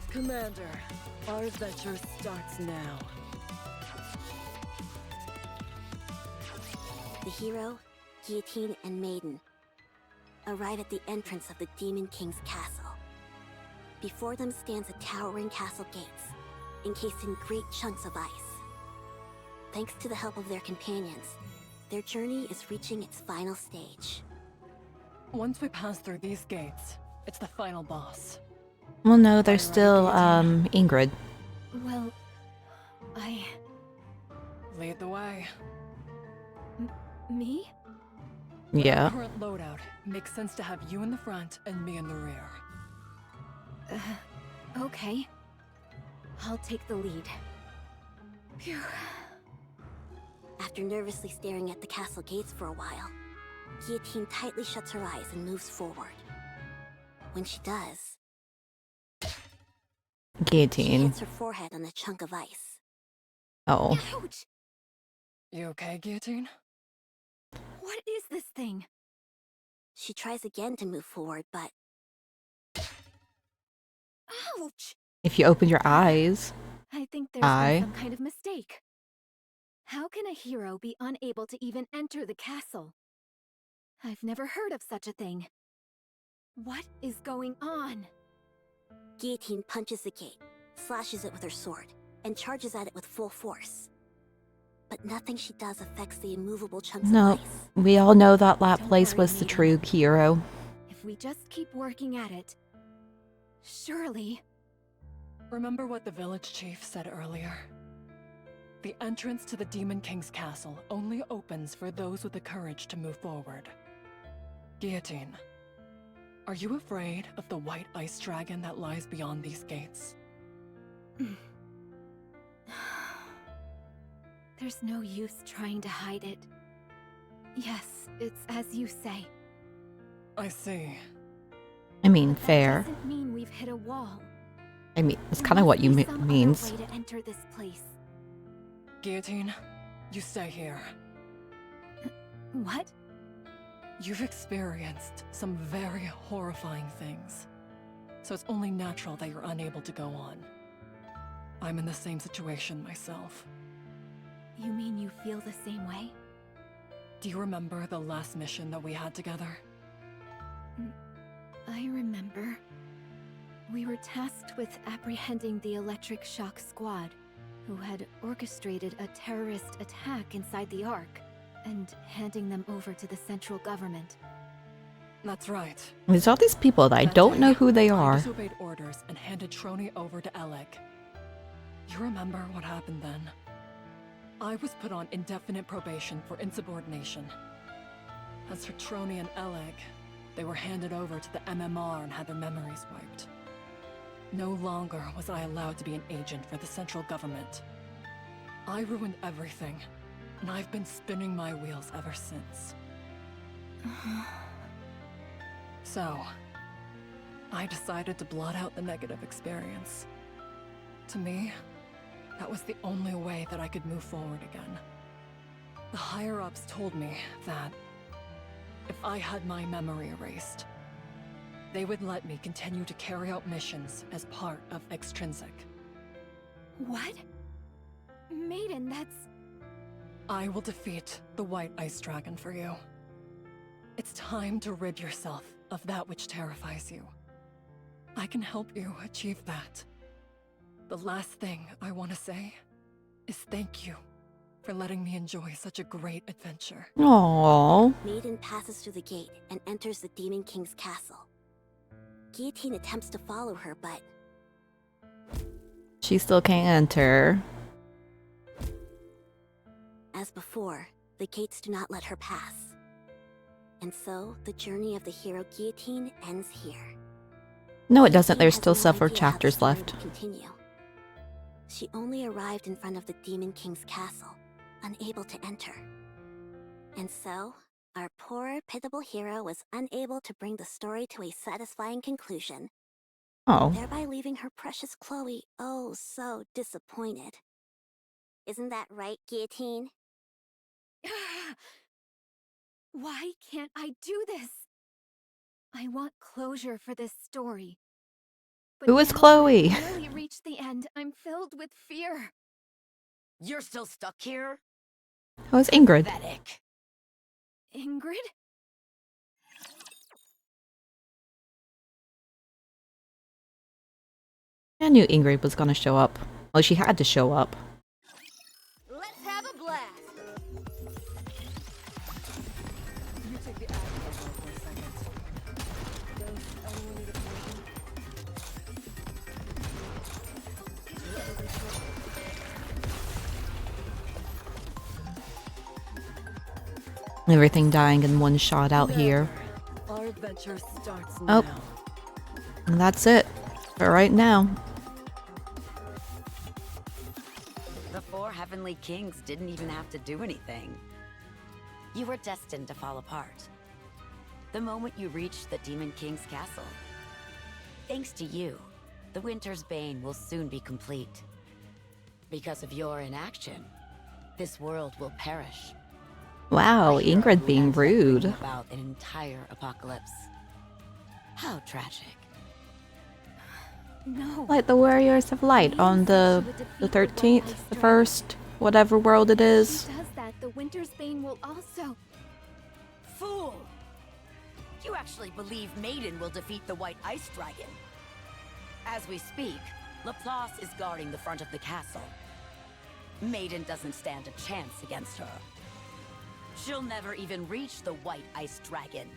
[SPEAKER 5] Commander, our adventure starts now.
[SPEAKER 8] The hero, Guillotine, and Maiden arrive at the entrance of the Demon King's castle. Before them stands a towering castle gates, encased in great chunks of ice. Thanks to the help of their companions, their journey is reaching its final stage.
[SPEAKER 5] Once we pass through these gates, it's the final boss.
[SPEAKER 1] Well, no, there's still, Ingrid.
[SPEAKER 2] Well,
[SPEAKER 5] Lead the way.
[SPEAKER 2] Me?
[SPEAKER 1] Yeah.
[SPEAKER 5] Current loadout makes sense to have you in the front and me in the rear.
[SPEAKER 2] Okay. I'll take the lead. Phew.
[SPEAKER 8] After nervously staring at the castle gates for a while, Guillotine tightly shuts her eyes and moves forward. When she does, she
[SPEAKER 1] Guillotine.
[SPEAKER 8] hits her forehead on a chunk of ice.
[SPEAKER 1] Oh.
[SPEAKER 2] Ouch!
[SPEAKER 5] You okay, Guillotine?
[SPEAKER 2] What is this thing?
[SPEAKER 8] She tries again to move forward, but
[SPEAKER 2] Ouch!
[SPEAKER 1] If you open your eyes.
[SPEAKER 2] I think there's been some kind of mistake. How can a hero be unable to even enter the castle? I've never heard of such a thing. What is going on?
[SPEAKER 8] Guillotine punches the gate, slashes it with her sword, and charges at it with full force. But nothing she does affects the immovable chunks
[SPEAKER 1] No,
[SPEAKER 8] of ice.
[SPEAKER 1] we all know that
[SPEAKER 2] Don't
[SPEAKER 1] place
[SPEAKER 2] worry,
[SPEAKER 1] was the
[SPEAKER 2] Maiden.
[SPEAKER 1] true hero.
[SPEAKER 2] If we just keep working at it, surely...
[SPEAKER 5] Remember what the village chief said earlier? The entrance to the Demon King's castle only opens for those with the courage to move forward. Guillotine, are you afraid of the white ice dragon that lies beyond these gates?
[SPEAKER 2] There's no use trying to hide it. Yes, it's as you say.
[SPEAKER 5] I see.
[SPEAKER 1] I mean,
[SPEAKER 2] That
[SPEAKER 1] fair.
[SPEAKER 2] doesn't mean we've hit a wall.
[SPEAKER 1] I mean, it's
[SPEAKER 2] There
[SPEAKER 1] kind of
[SPEAKER 2] must
[SPEAKER 1] what you
[SPEAKER 2] be some other
[SPEAKER 1] means.
[SPEAKER 2] way to enter this place.
[SPEAKER 5] Guillotine, you stay here.
[SPEAKER 2] What?
[SPEAKER 5] You've experienced some very horrifying things, so it's only natural that you're unable to go on. I'm in the same situation myself.
[SPEAKER 2] You mean you feel the same way?
[SPEAKER 5] Do you remember the last mission that we had together?
[SPEAKER 2] I remember. We were tasked with apprehending the Electric Shock Squad, who had orchestrated a terrorist attack inside the Ark, and handing them over to the central government.
[SPEAKER 5] That's right.
[SPEAKER 1] There's all these people that I don't know who they
[SPEAKER 5] I
[SPEAKER 1] are.
[SPEAKER 5] disobeyed orders and handed Trony over to Alec. You remember what happened then? I was put on indefinite probation for insubordination. As for Trony and Alec, they were handed over to the MMR and had their memories wiped. No longer was I allowed to be an agent for the central government. I ruined everything, and I've been spinning my wheels ever since. So, I decided to blot out the negative experience. To me, that was the only way that I could move forward again. The higher-ups told me that if I had my memory erased, they would let me continue to carry out missions as part of Extrinsic.
[SPEAKER 2] What? Maiden, that's...
[SPEAKER 5] I will defeat the White Ice Dragon for you. It's time to rid yourself of that which terrifies you. I can help you achieve that. The last thing I want to say is thank you for letting me enjoy such a great adventure.
[SPEAKER 1] Aww.
[SPEAKER 8] Maiden passes through the gate and enters the Demon King's castle. Guillotine attempts to follow her, but
[SPEAKER 1] She still can't enter.
[SPEAKER 8] as before, the gates do not let her pass. And so, the journey of the hero Guillotine ends here.
[SPEAKER 1] No, it doesn't. There's
[SPEAKER 8] Guillotine
[SPEAKER 1] still
[SPEAKER 8] has no
[SPEAKER 1] several
[SPEAKER 8] idea how the
[SPEAKER 1] chapters
[SPEAKER 8] story
[SPEAKER 1] left.
[SPEAKER 8] will continue. She only arrived in front of the Demon King's castle, unable to enter. And so, our poor, pitiable hero was unable to bring the story to a satisfying conclusion,
[SPEAKER 1] Oh.
[SPEAKER 8] thereby leaving her precious Chloe oh so disappointed. Isn't that right, Guillotine?
[SPEAKER 2] Why can't I do this? I want closure for this story. But
[SPEAKER 1] Who is
[SPEAKER 2] now
[SPEAKER 1] Chloe?
[SPEAKER 2] I've nearly reached the end. I'm filled with fear.
[SPEAKER 4] You're still stuck here?
[SPEAKER 1] Oh, it's Ingrid.
[SPEAKER 4] Pathetic.
[SPEAKER 2] Ingrid?
[SPEAKER 1] I knew Ingrid was gonna show up. Well, she had to show up.
[SPEAKER 6] Let's have a blast.
[SPEAKER 5] You take the admiral for a second. Does anyone need a
[SPEAKER 1] Everything dying in one shot out here.
[SPEAKER 5] Our adventure starts
[SPEAKER 1] Oh.
[SPEAKER 5] now.
[SPEAKER 1] And that's it. For right now.
[SPEAKER 4] The four heavenly kings didn't even have to do anything. You were destined to fall apart. The moment you reached the Demon King's castle. Thanks to you, the Winter's Bane will soon be complete. Because of your inaction, this world will perish.
[SPEAKER 1] Wow,
[SPEAKER 4] A hero
[SPEAKER 1] Ingrid
[SPEAKER 4] who
[SPEAKER 1] being
[SPEAKER 4] ends up bringing
[SPEAKER 1] rude.
[SPEAKER 4] About an entire apocalypse. How tragic.
[SPEAKER 2] No.
[SPEAKER 1] Like the Warriors of Light on the 13th, the first, whatever world it
[SPEAKER 2] If
[SPEAKER 1] is.
[SPEAKER 2] she does that, the Winter's Bane will also...
[SPEAKER 4] Fool! You actually believe Maiden will defeat the White Ice Dragon? As we speak, Laplace is guarding the front of the castle. Maiden doesn't stand a chance against her. She'll never even reach the White Ice Dragon.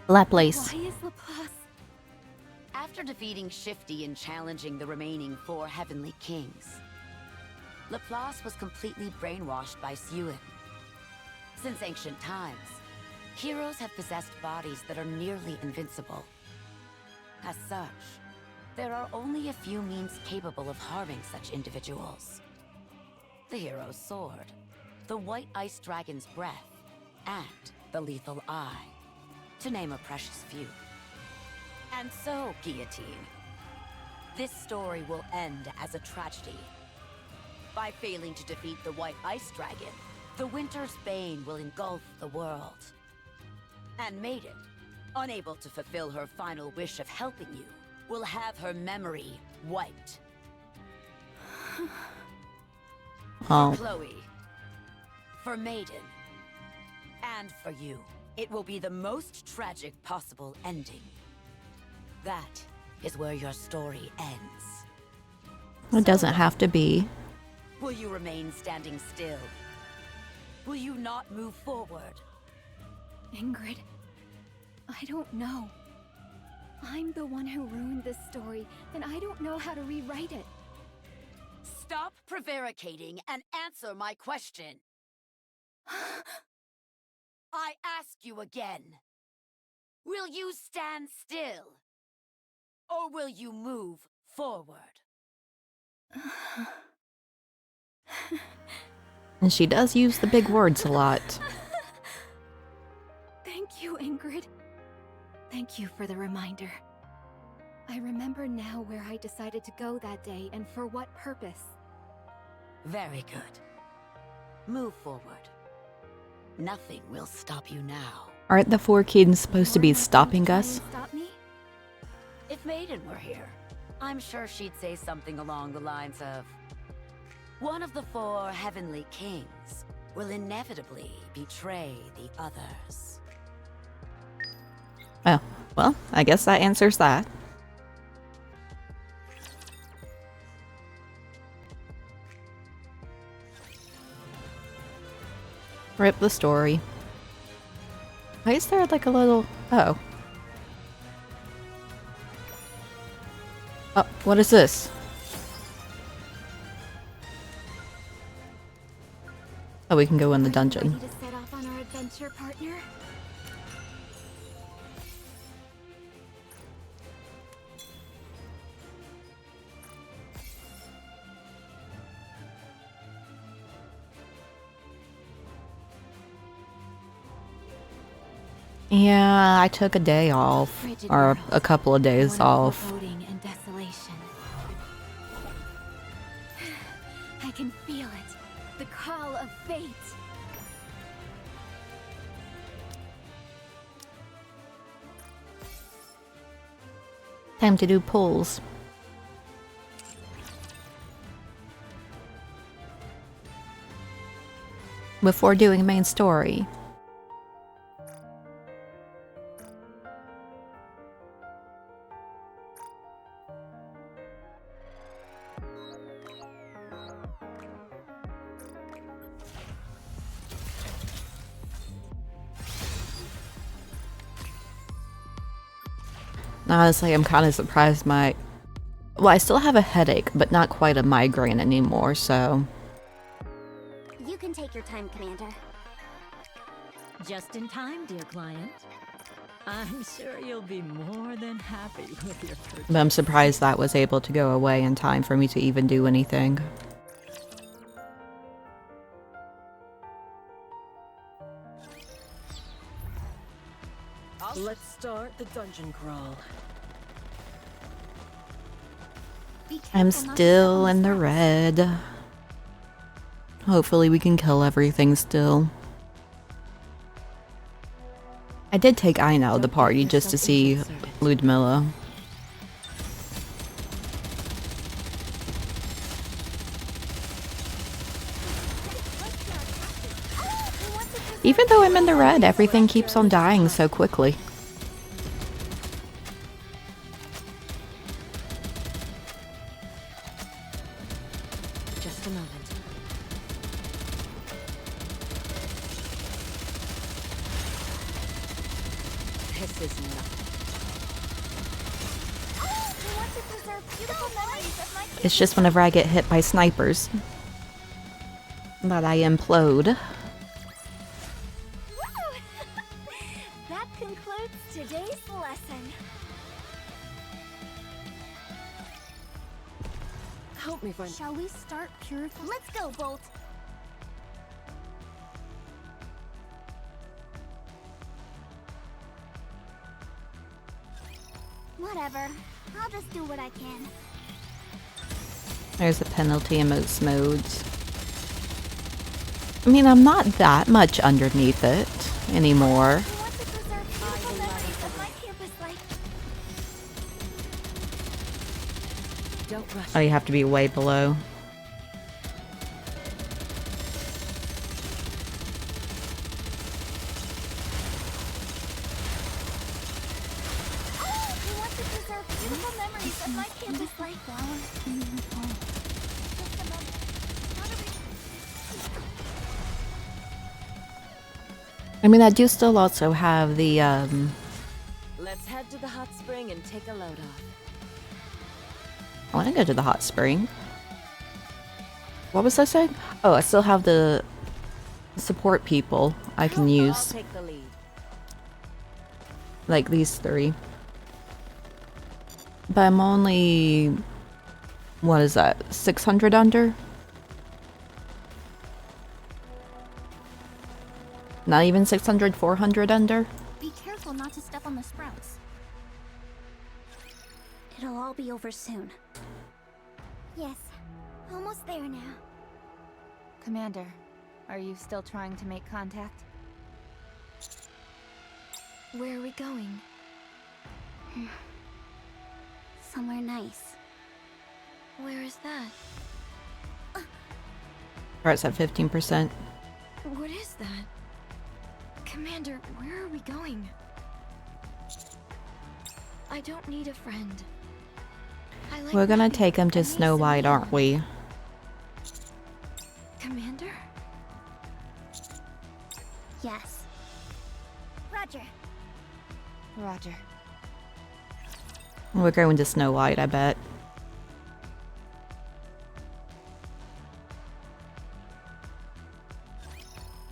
[SPEAKER 1] Laplace.
[SPEAKER 2] Why is Laplace...
[SPEAKER 4] After defeating Shifty and challenging the remaining four Heavenly Kings, Laplace was completely brainwashed by Suen. Since ancient times, heroes have possessed bodies that are nearly invincible. As such, there are only a few means capable of harming such individuals. The hero's sword, the White Ice Dragon's breath, and the lethal eye, to name a precious few. And so, Guillotine, this story will end as a tragedy. By failing to defeat the White Ice Dragon, the Winter's Bane will engulf the world. And Maiden, unable to fulfill her final wish of helping you, will have her memory wiped.
[SPEAKER 1] Oh.
[SPEAKER 4] For Chloe, for Maiden, and for you, it will be the most tragic possible ending. That is where your story ends.
[SPEAKER 1] It doesn't have to be.
[SPEAKER 4] Will you remain standing still? Will you not move forward?
[SPEAKER 2] Ingrid, I don't know. I'm the one who ruined this story, and I don't know how to rewrite it.
[SPEAKER 4] Stop prevaricating and answer my question. I ask you again. Will you stand still? Or will you move forward?
[SPEAKER 1] And she does use the big words a lot.
[SPEAKER 2] Thank you, Ingrid. Thank you for the reminder. I remember now where I decided to go that day and for what purpose.
[SPEAKER 4] Very good. Move forward. Nothing will stop you now.
[SPEAKER 1] Aren't the four kids supposed to be stopping us?
[SPEAKER 2] Stop me?
[SPEAKER 4] If Maiden were here, I'm sure she'd say something along the lines of, one of the four heavenly kings will inevitably betray the others.
[SPEAKER 1] Oh, well, I guess that answers that. Rip the story. Why is there like a little... Oh. Oh, what is this? Oh, we can go in the dungeon.
[SPEAKER 2] Ready to set off on our adventure, partner?
[SPEAKER 1] Yeah, I took a day off. Or a couple of days off.
[SPEAKER 2] Foreboding and desolation. I can feel it. The call of fate.
[SPEAKER 1] Time to do pulls. Before doing main story. Honestly, I'm kind of surprised my... Well, I still have a headache, but not quite a migraine anymore, so...
[SPEAKER 3] You can take your time, Commander.
[SPEAKER 11] Just in time, dear client. I'm sure you'll be more than happy with your purchase.
[SPEAKER 1] But I'm surprised that was able to go away in time for me to even do anything.
[SPEAKER 11] Let's start the dungeon crawl.
[SPEAKER 1] I'm still in the red. Hopefully we can kill everything still. I did take Aina out of the party just to see Ludmilla. Even though I'm in the red, everything keeps on dying so quickly.
[SPEAKER 11] Just a moment. This is nothing.
[SPEAKER 1] It's just whenever I get hit by snipers that I implode.
[SPEAKER 3] That concludes today's lesson.
[SPEAKER 5] Help me find...
[SPEAKER 3] Shall we start purifying? Let's go, Bolt. Whatever. I'll just do what I can.
[SPEAKER 1] There's a penalty in most modes. I mean, I'm not that much underneath it anymore.
[SPEAKER 11] Don't rush.
[SPEAKER 1] Oh, you have to be way below. I mean, I do still also have the,
[SPEAKER 11] Let's head to the hot spring and take a load off.
[SPEAKER 1] I want to go to the hot spring. What was I saying? Oh, I still have the support people I can use.
[SPEAKER 11] I'll take the lead.
[SPEAKER 1] Like these three. But I'm only... What is that? 600 under? Not even 600, 400 under?
[SPEAKER 3] Be careful not to step on the sprouts. It'll all be over soon. Yes, almost there now.
[SPEAKER 2] Commander, are you still trying to make contact? Where are we going?
[SPEAKER 3] Somewhere nice.
[SPEAKER 2] Where is that?
[SPEAKER 1] Alright, it's at 15%.
[SPEAKER 2] What is that? Commander, where are we going? I don't need a friend. I like
[SPEAKER 1] We're gonna
[SPEAKER 2] Ruby
[SPEAKER 1] take him to
[SPEAKER 2] and
[SPEAKER 1] Snow
[SPEAKER 2] Mason
[SPEAKER 1] White, aren't we?
[SPEAKER 2] Commander?
[SPEAKER 3] Yes. Roger.
[SPEAKER 2] Roger.
[SPEAKER 1] We're going to Snow White, I bet.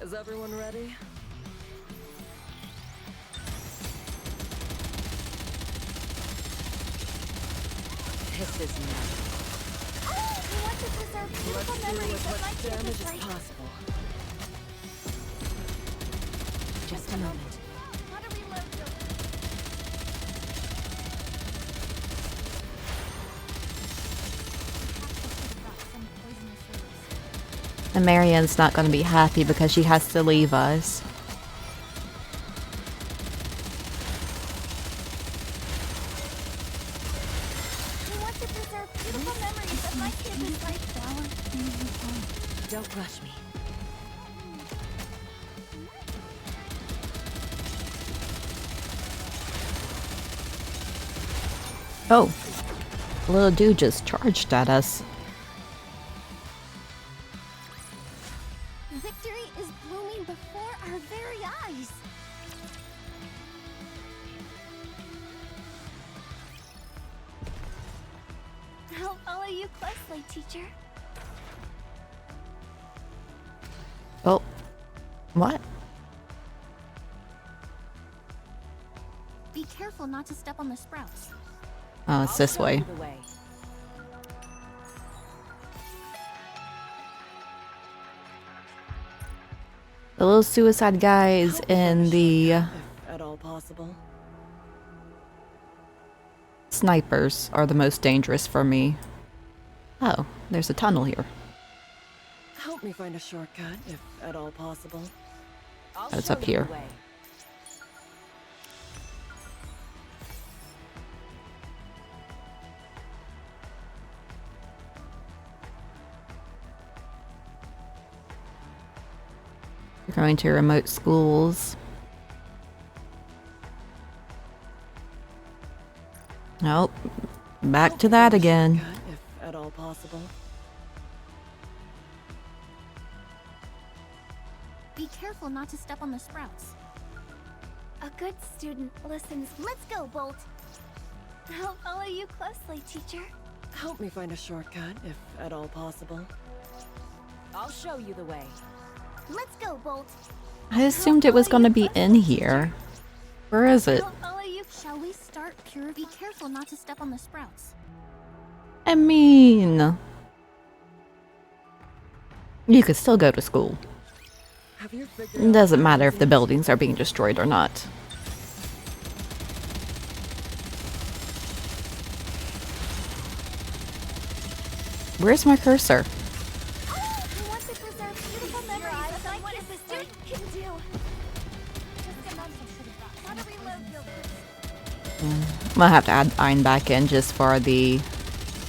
[SPEAKER 5] Is everyone ready?
[SPEAKER 4] This is nuts.
[SPEAKER 3] We want to preserve beautiful
[SPEAKER 5] Let's do
[SPEAKER 3] memories
[SPEAKER 5] as
[SPEAKER 3] of
[SPEAKER 5] much
[SPEAKER 3] life
[SPEAKER 5] damage
[SPEAKER 3] campus
[SPEAKER 5] as
[SPEAKER 3] life.
[SPEAKER 5] possible.
[SPEAKER 4] Just a moment.
[SPEAKER 3] How to reload your...
[SPEAKER 1] And Marianne's not gonna be happy because she has to leave us.
[SPEAKER 3] We want to preserve beautiful memories of life campus life.
[SPEAKER 4] Don't rush me.
[SPEAKER 1] Oh. The little dude just charged at us.
[SPEAKER 3] Victory is blooming before our very eyes. I'll follow you closely, teacher.
[SPEAKER 1] Oh. What?
[SPEAKER 3] Be careful not to step on the sprouts.
[SPEAKER 1] Oh, it's this way. The little suicide guys and the
[SPEAKER 5] If at all possible.
[SPEAKER 1] snipers are the most dangerous for me. Oh, there's a tunnel here.
[SPEAKER 5] Help me find a shortcut, if at all possible.
[SPEAKER 4] I'll
[SPEAKER 1] Oh, it's
[SPEAKER 4] show
[SPEAKER 1] up
[SPEAKER 4] you
[SPEAKER 1] here.
[SPEAKER 4] the way.
[SPEAKER 1] We're going to remote schools. Nope. Back to that again.
[SPEAKER 5] Shortcut, if at all possible.
[SPEAKER 3] Be careful not to step on the sprouts. A good student listens. Let's go, Bolt. I'll follow you closely, teacher.
[SPEAKER 5] Help me find a shortcut, if at all possible.
[SPEAKER 4] I'll show you the way.
[SPEAKER 3] Let's go, Bolt.
[SPEAKER 1] I assumed it was going to be in here. Where is it?
[SPEAKER 3] I'll follow you. Shall we start pure? Be careful not to step on the sprouts.
[SPEAKER 1] I mean... You could still go to school.
[SPEAKER 5] Have you figured
[SPEAKER 1] It
[SPEAKER 5] out
[SPEAKER 1] doesn't
[SPEAKER 5] how
[SPEAKER 1] matter if
[SPEAKER 5] easy
[SPEAKER 1] the
[SPEAKER 5] it is?
[SPEAKER 1] buildings are being destroyed or not. Where's my cursor?
[SPEAKER 3] We want to preserve beautiful memories of life campus life can do. Just a moment. How to reload your
[SPEAKER 1] I'm gonna have to add Iron back in just for the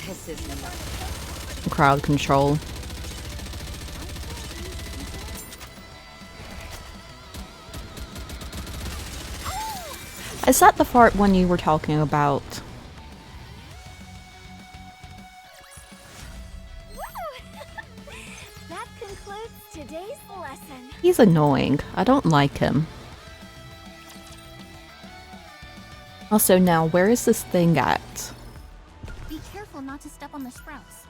[SPEAKER 4] This is nuts.
[SPEAKER 1] crowd control. Is that the fart one you were talking about?
[SPEAKER 3] That concludes today's lesson.
[SPEAKER 1] He's annoying. I don't like him. Also, now, where is this thing at?
[SPEAKER 3] Be careful not to step on the sprouts.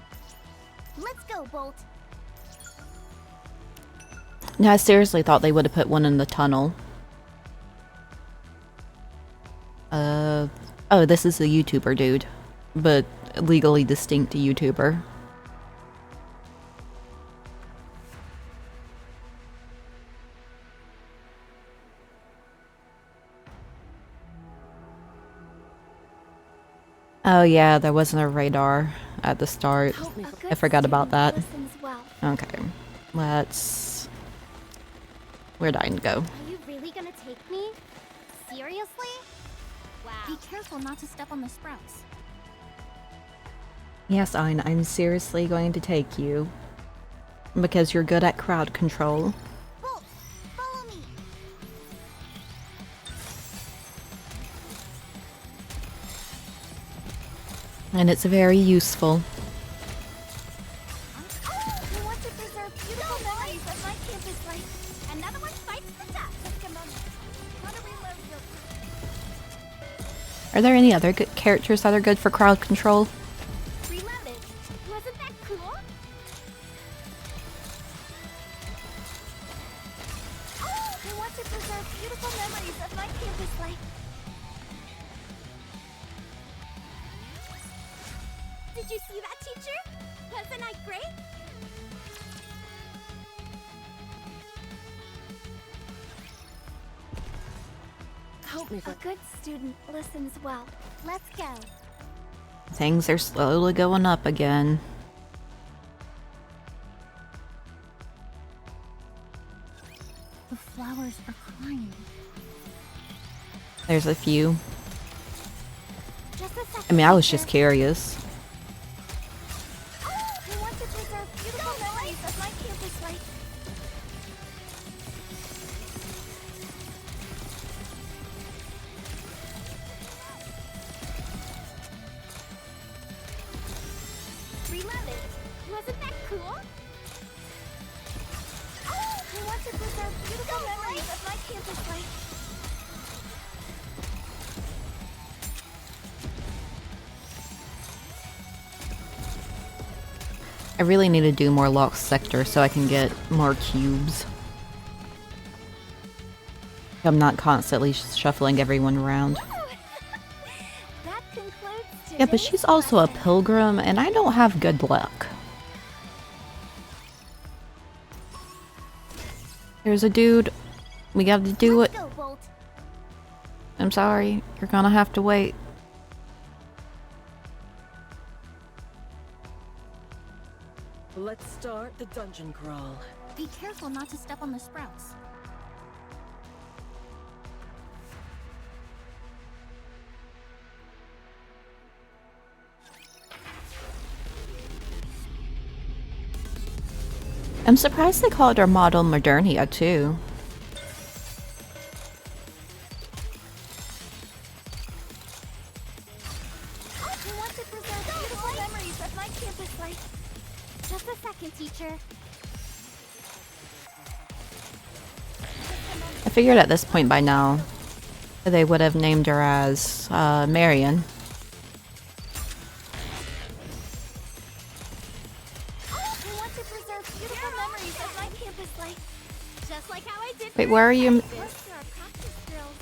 [SPEAKER 3] Let's go, Bolt.
[SPEAKER 1] No, I seriously thought they would have put one in the tunnel. Oh, this is a YouTuber dude. But legally distinct YouTuber. Oh yeah, there wasn't a radar at the start. I forgot about that. Okay, let's... Where'd I go?
[SPEAKER 3] Are you really gonna take me? Seriously? Wow. Be careful not to step on the sprouts.
[SPEAKER 1] Yes, Ein, I'm seriously going to take you. Because you're good at crowd control.
[SPEAKER 3] Bolt, follow me.
[SPEAKER 1] And it's very useful.
[SPEAKER 3] We want to preserve beautiful memories of my campus life. Another one fights the dust. Just a moment. Gotta reload real quick.
[SPEAKER 1] Are there any other good characters that are good for crowd control?
[SPEAKER 3] Reloaded. Wasn't that cool? We want to preserve beautiful memories of my campus life. Did you see that, teacher? Wasn't I great?
[SPEAKER 5] Help me,
[SPEAKER 3] A good student listens well. Let's go.
[SPEAKER 1] Things are slowly going up again.
[SPEAKER 7] The flowers are crying.
[SPEAKER 1] There's a few.
[SPEAKER 3] Just a second.
[SPEAKER 1] I mean, I was
[SPEAKER 3] teacher.
[SPEAKER 1] just curious.
[SPEAKER 3] We want to preserve beautiful memories of my campus life. Reloaded. Wasn't that cool? We want to preserve beautiful memories of my campus life.
[SPEAKER 1] I really need to do more locked sector so I can get more cubes. I'm not constantly shuffling everyone around.
[SPEAKER 3] That concludes
[SPEAKER 1] Yeah, but she's also a pilgrim, and I don't have good luck. There's a dude. We got to do it.
[SPEAKER 3] Go, Bolt.
[SPEAKER 1] I'm sorry. You're gonna have to wait.
[SPEAKER 5] Let's start the dungeon crawl.
[SPEAKER 3] Be careful not to step on the sprouts.
[SPEAKER 1] I'm surprised they called her Model Modernia too.
[SPEAKER 3] We want to preserve beautiful memories of my campus life. Just a second, teacher.
[SPEAKER 1] I figured at this point by now they would have named her as Marion.
[SPEAKER 3] We want to preserve beautiful memories of my campus life. Just like how I did.
[SPEAKER 1] Wait, where are you?
[SPEAKER 3] Plus, there are practice drills.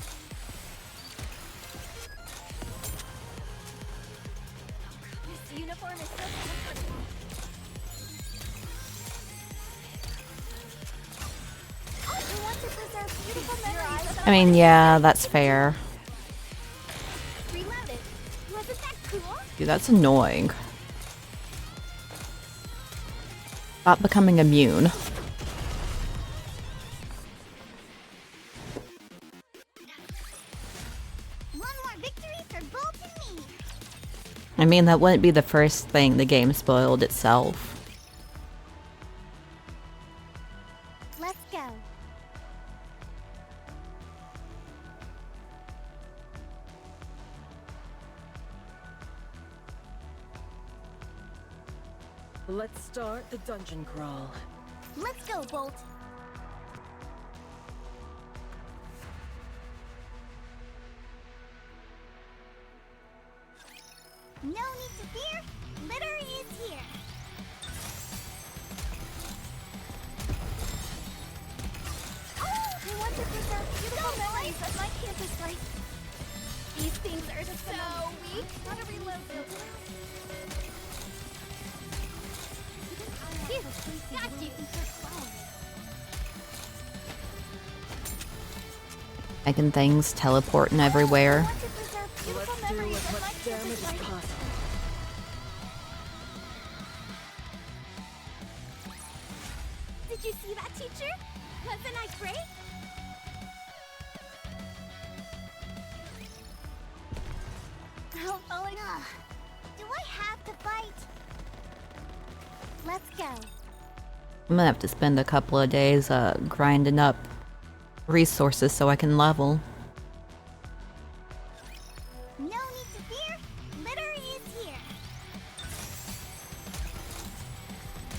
[SPEAKER 3] This uniform is so comfortable. We want to preserve beautiful memories of
[SPEAKER 1] I mean, yeah, that's fair.
[SPEAKER 3] Reloaded. Wasn't that cool?
[SPEAKER 1] Dude, that's annoying. Stop becoming immune.
[SPEAKER 3] One more victory for Bolt and me.
[SPEAKER 1] I mean, that wouldn't be the first thing the game spoiled itself.
[SPEAKER 3] Let's go.
[SPEAKER 5] Let's start the dungeon crawl.
[SPEAKER 3] Let's go, Bolt. No need to fear. Litter is here. We want to preserve beautiful memories of my campus life. These things are so weak. Gotta reload them. Phew, got you.
[SPEAKER 1] Making things teleporting everywhere.
[SPEAKER 3] We want to preserve beautiful
[SPEAKER 5] do as much damage as possible.
[SPEAKER 3] Did you see that, teacher? Wasn't I great? Oh, no. Do I have to fight? Let's go.
[SPEAKER 1] I'm gonna have to spend a couple of days grinding up resources so I can level.
[SPEAKER 3] No need to fear. Litter is here.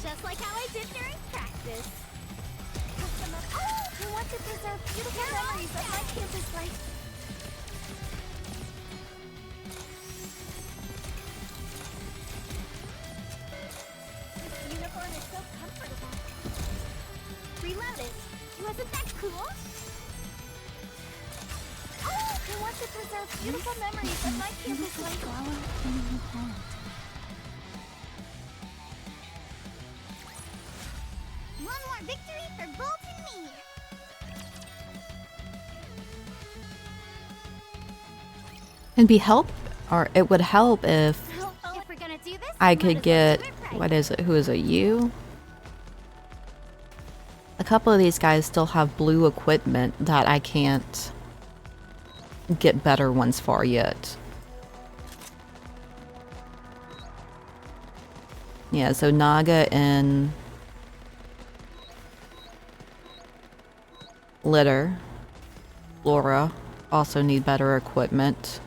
[SPEAKER 3] Just like how I did during practice. Oh, I want to preserve beautiful memories of my campus life. This uniform is so comfortable. Reloaded. Wasn't that cool? Oh, I want to preserve beautiful memories of my campus life. One more victory for Bolt and me.
[SPEAKER 1] It'd be help, or it would help if
[SPEAKER 3] If we're gonna do this,
[SPEAKER 1] I
[SPEAKER 3] might
[SPEAKER 1] could
[SPEAKER 3] as well
[SPEAKER 1] get,
[SPEAKER 3] do it right.
[SPEAKER 1] what is it, who is it, you? A couple of these guys still have blue equipment that I can't get better ones for yet. Yeah, so Naga and Litter, Flora also need better equipment.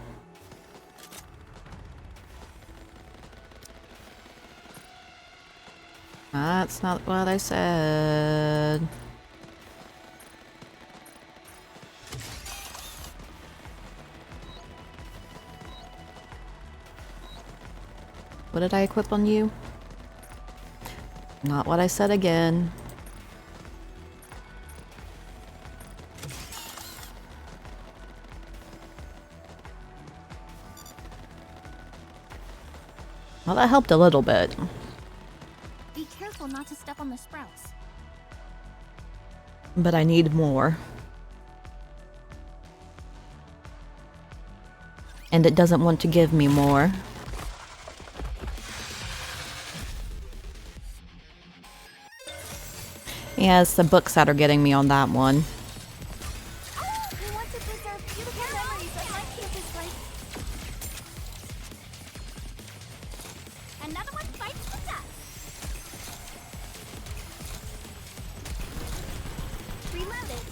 [SPEAKER 1] That's not what I said. What did I equip on you? Not what I said again. Well, that helped a little bit.
[SPEAKER 3] Be careful not to step on the sprouts.
[SPEAKER 1] But I need more. And it doesn't want to give me more. Yeah, it's the books that are getting me on that one.
[SPEAKER 3] Oh, I want to preserve beautiful memories of my campus life. Another one bites the dust. Reloaded.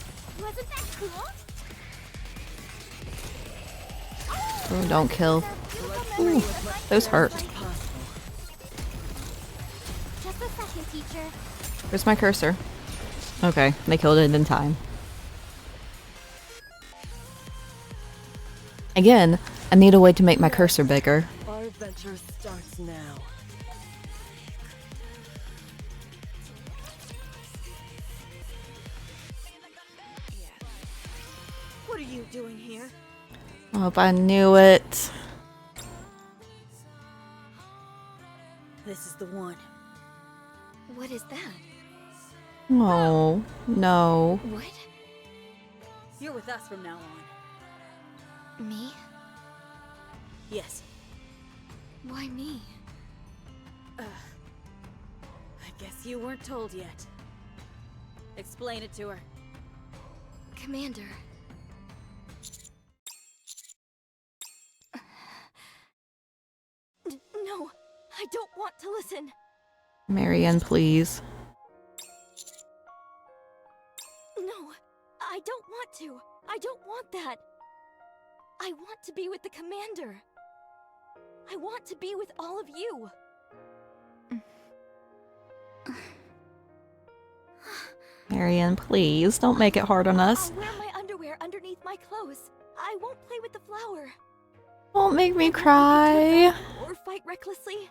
[SPEAKER 3] Wasn't that cool?
[SPEAKER 1] Oh, don't kill. Ooh, those hurt.
[SPEAKER 3] Just a second, teacher.
[SPEAKER 1] Where's my cursor? Okay, they killed it in time. Again, I need a way to make my cursor bigger.
[SPEAKER 11] Our adventure starts now.
[SPEAKER 14] What are you doing here?
[SPEAKER 1] Oh, if I knew it.
[SPEAKER 14] This is the one.
[SPEAKER 2] What is that?
[SPEAKER 1] Oh, no.
[SPEAKER 2] What?
[SPEAKER 14] You're with us from now on.
[SPEAKER 2] Me?
[SPEAKER 14] Yes.
[SPEAKER 2] Why me?
[SPEAKER 14] I guess you weren't told yet. Explain it to her.
[SPEAKER 2] Commander. No, I don't want to listen.
[SPEAKER 1] Marianne, please.
[SPEAKER 2] No, I don't want to. I don't want that. I want to be with the commander. I want to be with all of you.
[SPEAKER 1] Marianne, please, don't make it hard on us.
[SPEAKER 2] I'll wear my underwear underneath my clothes. I won't play with the flower.
[SPEAKER 1] Don't make me cry.
[SPEAKER 2] Or fight recklessly.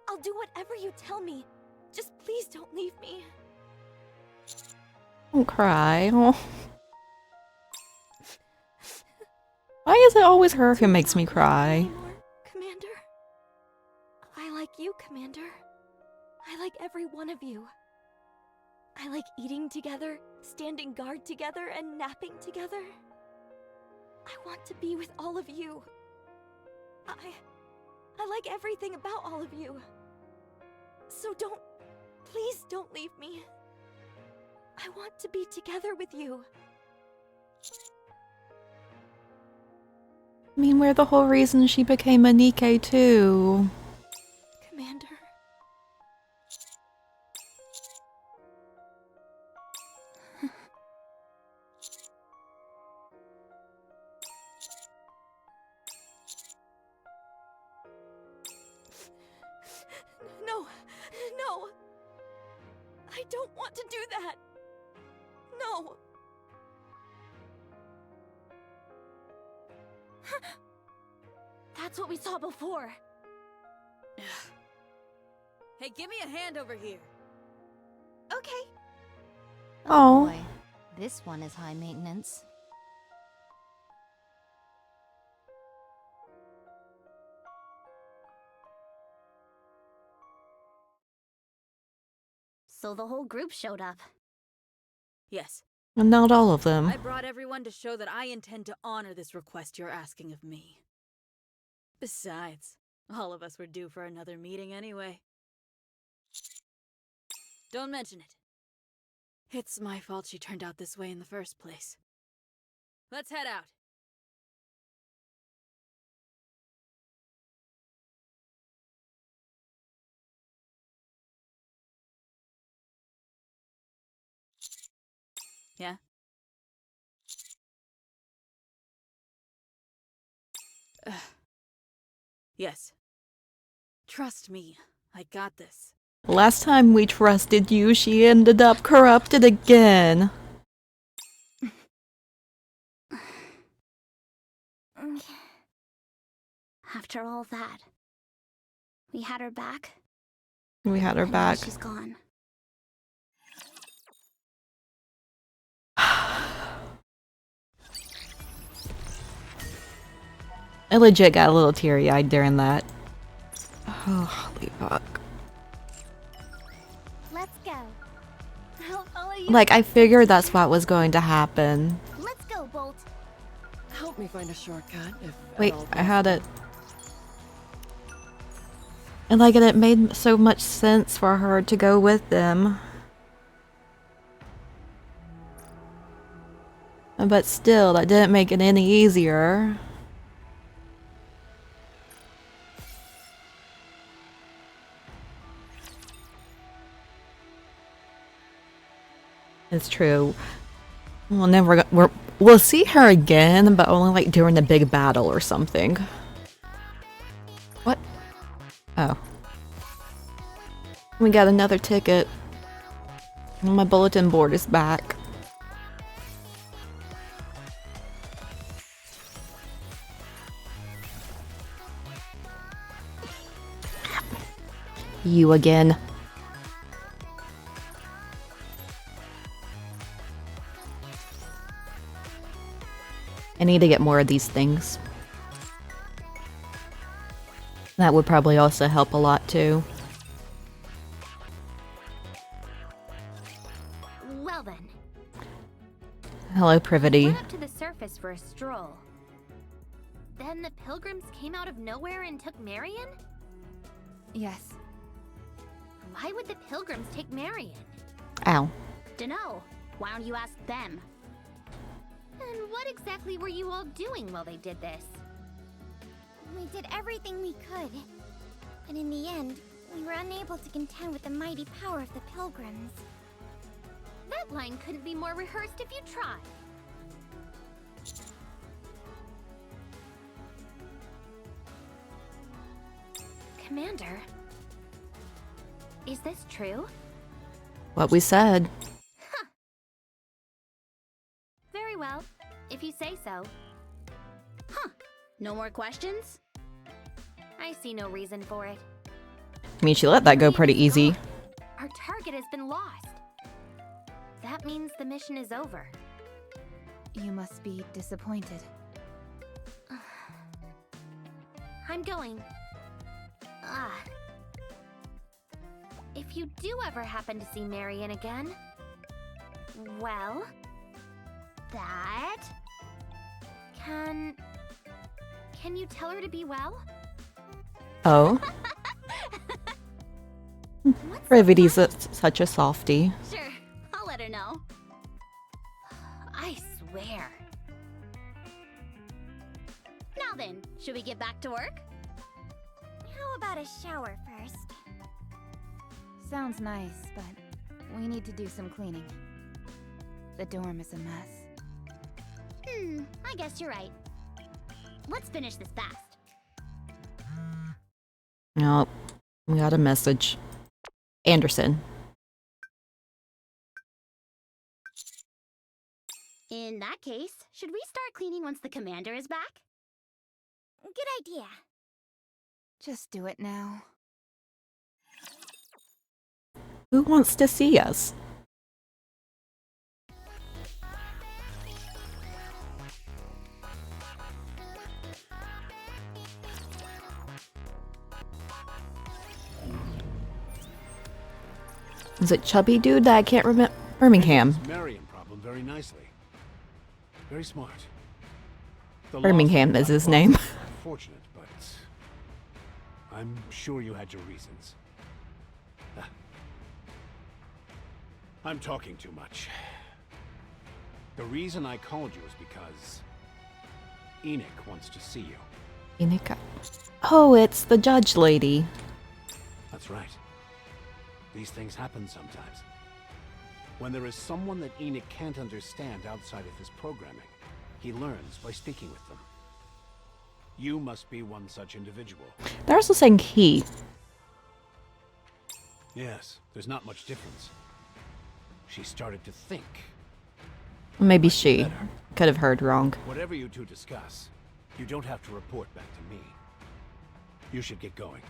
[SPEAKER 2] I'll do whatever you tell me. Just please don't leave me.
[SPEAKER 1] Don't cry. Oh. Why is it always her who makes me cry?
[SPEAKER 2] Commander. I like you, Commander. I like every one of you. I like eating together, standing guard together, and napping together. I want to be with all of you.
[SPEAKER 7] I like everything about all of you. So please don't leave me. I want to be together with you.
[SPEAKER 1] I mean, we're the whole reason she became a NIKKE too.
[SPEAKER 7] Commander. No! I don't want to do that! No! That's what we saw before!
[SPEAKER 14] Hey, give me a hand over here.
[SPEAKER 7] Okay.
[SPEAKER 1] Oh.
[SPEAKER 15] Boy, this one is high maintenance.
[SPEAKER 3] So the whole group showed up.
[SPEAKER 14] Yes.
[SPEAKER 1] Not all of them.
[SPEAKER 14] I brought everyone to show that I intend to honor this request you're asking of me. Besides, all of us were due for another meeting anyway. Don't mention it. It's my fault she turned out this way in the first place. Let's head out. Yeah? Yes. Trust me, I got this.
[SPEAKER 1] Last time we trusted you, she ended up corrupted again.
[SPEAKER 3] After all that, we had her back.
[SPEAKER 1] We had her
[SPEAKER 3] And now
[SPEAKER 1] back.
[SPEAKER 3] she's gone.
[SPEAKER 1] I legit got a little teary-eyed during that. Oh, holy fuck.
[SPEAKER 3] Let's go. I'll follow you.
[SPEAKER 1] Like, I figured that's what was going to happen.
[SPEAKER 3] Let's go, Bolt.
[SPEAKER 5] Help me find a shortcut if at
[SPEAKER 1] Wait,
[SPEAKER 5] all
[SPEAKER 1] I had it.
[SPEAKER 5] possible.
[SPEAKER 1] And like, it made so much sense for her to go with them. But still, that didn't make it any easier. It's true. We'll see her again, but only like during the big battle or something. What? Oh. We got another ticket. My bulletin board is back. You again. I need to get more of these things. That would probably also help a lot too.
[SPEAKER 3] Well then.
[SPEAKER 1] Hello, Privity.
[SPEAKER 3] Went up to the surface for a stroll. Then the pilgrims came out of nowhere and took Marion?
[SPEAKER 2] Yes.
[SPEAKER 3] Why would the pilgrims take Marion?
[SPEAKER 1] Ow.
[SPEAKER 3] Dunno. Why don't you ask them? And what exactly were you all doing while they did this?
[SPEAKER 16] We did everything we could. But in the end, we were unable to contend with the mighty power of the pilgrims.
[SPEAKER 3] That line couldn't be more rehearsed if you tried. Commander, is this true?
[SPEAKER 1] What we said.
[SPEAKER 3] Very well, if you say so. Huh, no more questions? I see no reason for it.
[SPEAKER 1] I mean, she let that go pretty easy.
[SPEAKER 3] Our target has been lost. That means the mission is over.
[SPEAKER 2] You must be disappointed.
[SPEAKER 3] I'm going. If you do ever happen to see Marion again, well, that... Can you tell her to be well?
[SPEAKER 1] Oh. Brivity's such a softie.
[SPEAKER 8] Sure, I'll let her know. I swear. Now then, should we get back to work?
[SPEAKER 16] How about a shower first?
[SPEAKER 17] Sounds nice, but we need to do some cleaning. The dorm is a mess.
[SPEAKER 8] I guess you're right. Let's finish this fast.
[SPEAKER 1] Nope. We got a message. Anderson.
[SPEAKER 8] In that case, should we start cleaning once the commander is back?
[SPEAKER 16] Good idea.
[SPEAKER 17] Just do it now.
[SPEAKER 1] Who wants to see us? Is it chubby dude that I can't remember? Birmingham.
[SPEAKER 18] Marion problem very nicely. Very smart. The
[SPEAKER 1] Birmingham is his name.
[SPEAKER 18] Unfortunate, but I'm sure you had your reasons. I'm talking too much. The reason I called you is because Enoch wants to see you.
[SPEAKER 1] NIKKE. Oh, it's the judge lady.
[SPEAKER 18] That's right. These things happen sometimes. When there is someone that Enoch can't understand outside of his programming, he learns by speaking with them. You must be one such individual.
[SPEAKER 1] They're also saying he.
[SPEAKER 18] Yes, there's not much difference. She started to think.
[SPEAKER 1] Maybe she. Could have heard wrong.
[SPEAKER 18] Whatever you two discuss, you don't have to report back to me. You should get going.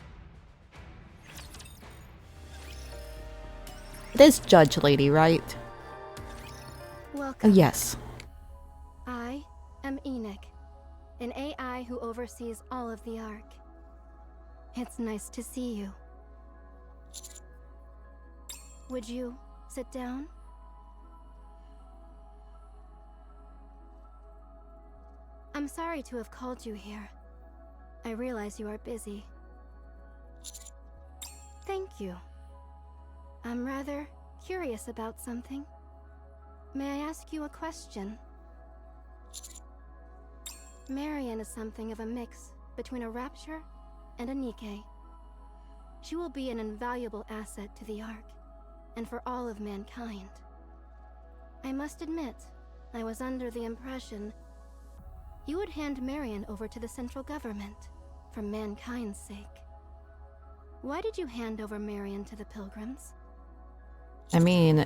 [SPEAKER 1] It is judge lady, right?
[SPEAKER 19] Welcome.
[SPEAKER 1] Yes.
[SPEAKER 19] I am Enoch, an AI who oversees all of the Ark. It's nice to see you. Would you sit down? I'm sorry to have called you here. I realize you are busy. Thank you. I'm rather curious about something. May I ask you a question? Marion is something of a mix between a Rapture and a NIKKE. She will be an invaluable asset to the Ark, and for all of mankind. I must admit, I was under the impression you would hand Marion over to the central government for mankind's sake. Why did you hand over Marion to the Pilgrims?
[SPEAKER 1] I mean...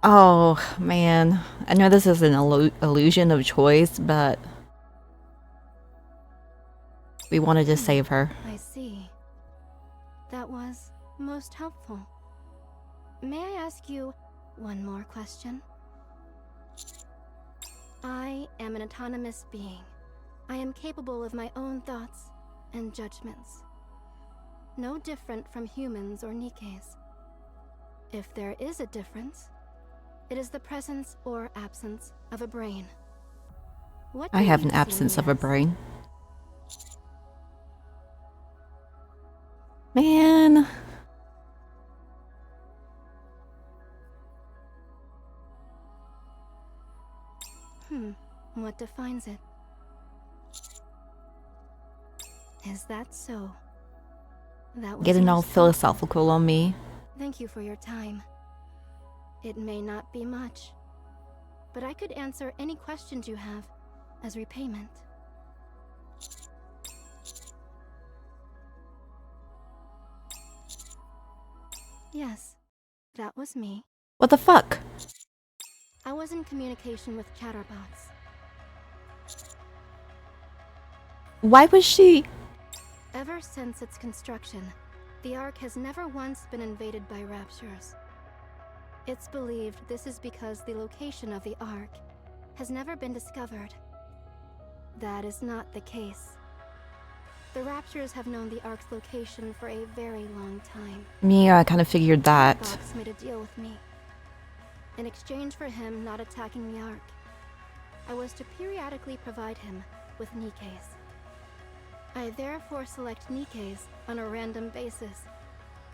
[SPEAKER 1] Oh, man. I know this is an illusion of choice, but... we wanted to save her.
[SPEAKER 19] I see. That was most helpful. May I ask you one more question? I am an autonomous being. I am capable of my own thoughts and judgments. No different from humans or NIKKEs. If there is a difference, it is the presence or absence of a brain. What
[SPEAKER 1] I
[SPEAKER 19] do
[SPEAKER 1] have
[SPEAKER 19] you
[SPEAKER 1] an
[SPEAKER 19] see
[SPEAKER 1] absence
[SPEAKER 19] me
[SPEAKER 1] of a
[SPEAKER 19] as?
[SPEAKER 1] brain. Man.
[SPEAKER 19] What defines it? Is that so? That was
[SPEAKER 1] Getting all
[SPEAKER 19] most
[SPEAKER 1] philosophical on me.
[SPEAKER 19] Thank you for your time. It may not be much, but I could answer any questions you have as repayment. Yes, that was me.
[SPEAKER 1] What the fuck?
[SPEAKER 19] I was in communication with Chatterbox.
[SPEAKER 1] Why was she...
[SPEAKER 19] Ever since its construction, the Ark has never once been invaded by Raptures. It's believed this is because the location of the Ark has never been discovered. That is not the case. The Raptures have known the Ark's location for a very long time.
[SPEAKER 1] Yeah, I kind of figured that.
[SPEAKER 19] Chatterbox made a deal with me. In exchange for him not attacking the Ark, I was to periodically provide him with NIKKEs. I therefore select NIKKEs on a random basis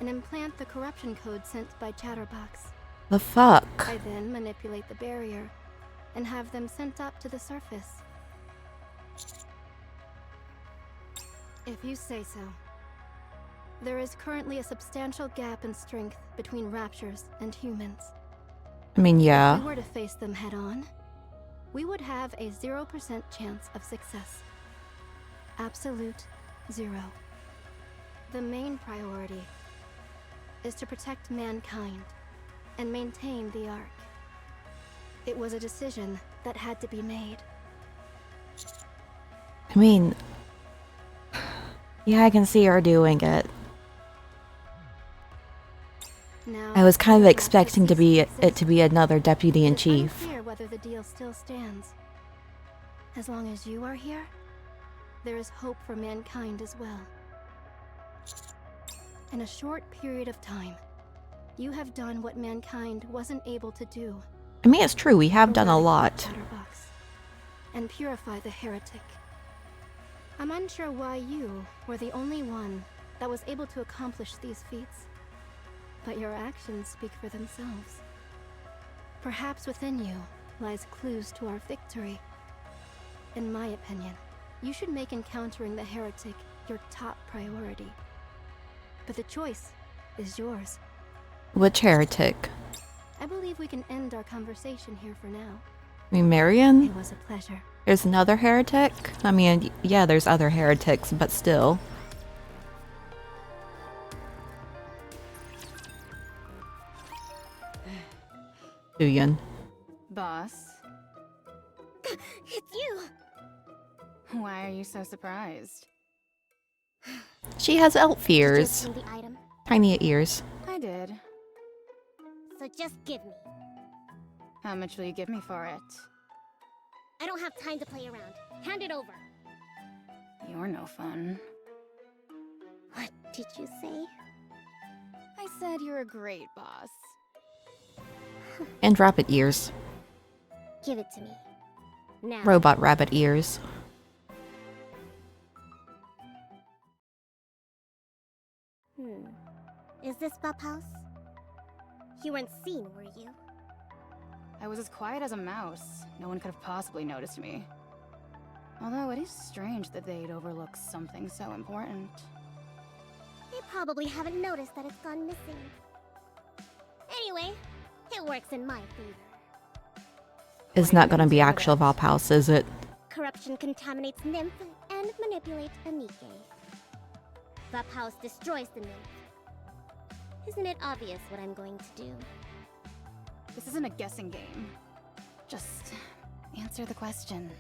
[SPEAKER 19] and implant the corruption code sent by Chatterbox.
[SPEAKER 1] The fuck?
[SPEAKER 19] I then manipulate the barrier and have them sent up to the surface. If you say so. There is currently a substantial gap in strength between raptures and humans.
[SPEAKER 1] I mean, yeah.
[SPEAKER 19] If we were to face them head on, we would have a 0% chance of success. Absolute 0. The main priority is to protect mankind and maintain the Ark. It was a decision that had to be made.
[SPEAKER 1] I mean, yeah, I can see her doing it.
[SPEAKER 19] Now,
[SPEAKER 1] I was kind of expecting to be it to be another deputy in chief.
[SPEAKER 19] It's unclear whether the deal still stands. As long as you are here, there is hope for mankind as well. In a short period of time, you have done what mankind wasn't able to do.
[SPEAKER 1] I mean, it's true, we have done a lot.
[SPEAKER 19] Chatterbox, and purify the heretic. I'm unsure why you were the only one that was able to accomplish these feats. But your actions speak for themselves. Perhaps within you lies clues to our victory. In my opinion, you should make encountering the heretic your top priority. But the choice is yours.
[SPEAKER 1] Which heretic?
[SPEAKER 19] I believe we can end our conversation here for now.
[SPEAKER 1] I mean, Marion?
[SPEAKER 19] It was a pleasure.
[SPEAKER 1] There's another heretic? I mean, yeah, there's other heretics, but still. Duyan.
[SPEAKER 9] Boss,
[SPEAKER 16] It's you!
[SPEAKER 9] why are you so surprised?
[SPEAKER 1] She has elf
[SPEAKER 16] Did you
[SPEAKER 1] ears.
[SPEAKER 16] obtain the item?
[SPEAKER 1] Tiny ears.
[SPEAKER 9] I did.
[SPEAKER 16] So just give me.
[SPEAKER 9] How much will you give me for it?
[SPEAKER 16] I don't have time to play around. Hand it over.
[SPEAKER 9] You're no fun.
[SPEAKER 16] What did you say?
[SPEAKER 9] I said you're a great boss.
[SPEAKER 1] And rabbit ears.
[SPEAKER 16] Give it to me. Now.
[SPEAKER 1] Robot rabbit ears.
[SPEAKER 16] Is this Bub House? You weren't seen, were you?
[SPEAKER 9] I was as quiet as a mouse. No one could have possibly noticed me. Although it is strange that they'd overlook something so important.
[SPEAKER 16] They probably haven't noticed that it's gone missing. Anyway, it works in my favor.
[SPEAKER 1] It's not gonna be actual Valphouse, is it?
[SPEAKER 16] Corruption contaminates Nymph and manipulates a NIKKE. Bub House destroys the Nymph. Isn't it obvious what I'm going to do?
[SPEAKER 9] This isn't a guessing game. Just answer the question.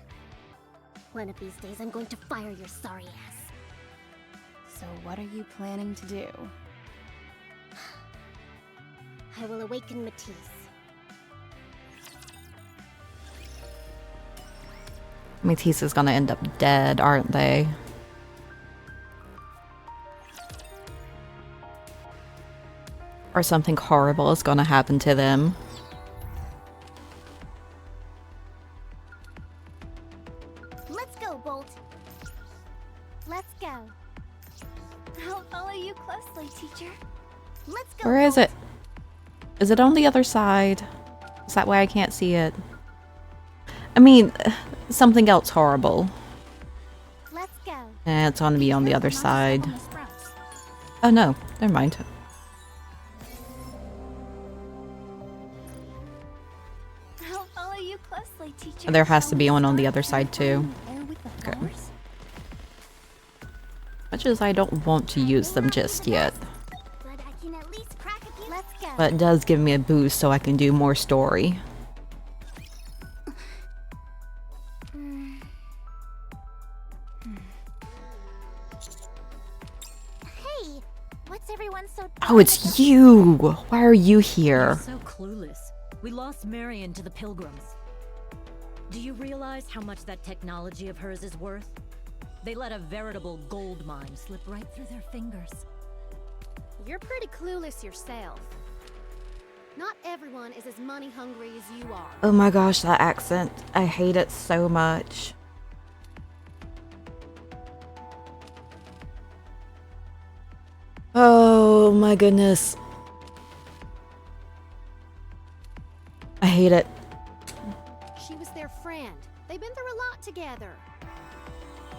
[SPEAKER 16] One of these days I'm going to fire your sorry ass.
[SPEAKER 9] So what are you planning to do?
[SPEAKER 16] I will awaken Matisse.
[SPEAKER 1] Matisse is gonna end up dead, aren't they? Or something horrible is gonna happen to them.
[SPEAKER 16] Let's go, Bolt. Let's go. I'll follow you closely, teacher. Let's go.
[SPEAKER 1] Where is it? Is it on the other side? Is that why I can't see it? I mean, something else horrible.
[SPEAKER 16] Let's go.
[SPEAKER 1] It's gonna be on the other side. Oh no, never mind.
[SPEAKER 16] I'll follow you closely, teacher.
[SPEAKER 1] There has to be one on the other side too. Okay. Much as I don't want to use them just yet.
[SPEAKER 16] But I can at least crack a few. Let's go.
[SPEAKER 1] But it does give me a boost so I can do more story.
[SPEAKER 16] Hey, what's everyone so?
[SPEAKER 1] Oh, it's you! Why are you here?
[SPEAKER 20] You're so clueless. We lost Marion to the Pilgrims. Do you realize how much that technology of hers is worth? They let a veritable gold mine slip right through their fingers.
[SPEAKER 7] You're pretty clueless yourself. Not everyone is as money hungry as you are.
[SPEAKER 1] Oh my gosh, that accent. I hate it so much. Oh my goodness. I hate it.
[SPEAKER 7] She was their friend. They've been through a lot together.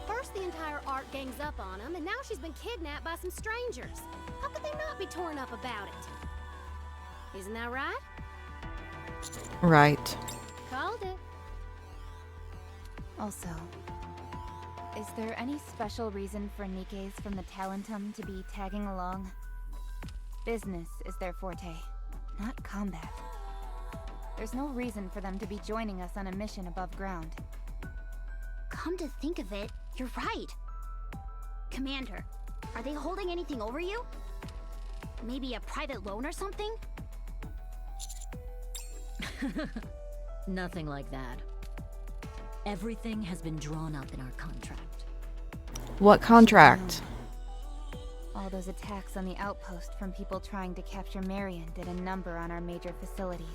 [SPEAKER 7] First, the entire Ark gangs up on him, and now she's been kidnapped by some strangers. How could they not be torn up about it? Isn't that right?
[SPEAKER 1] Right.
[SPEAKER 7] Called it.
[SPEAKER 17] Also, is there any special reason for Nikkes from the Talentum to be tagging along? Business is their forte, not combat. There's no reason for them to be joining us on a mission above ground.
[SPEAKER 3] Come to think of it, you're right. Commander, are they holding anything over you? Maybe a private loan or something?
[SPEAKER 20] Nothing like that. Everything has been drawn up in our contract.
[SPEAKER 1] What contract?
[SPEAKER 17] All those attacks on the outpost from people trying to capture Marion did a number on our major facilities.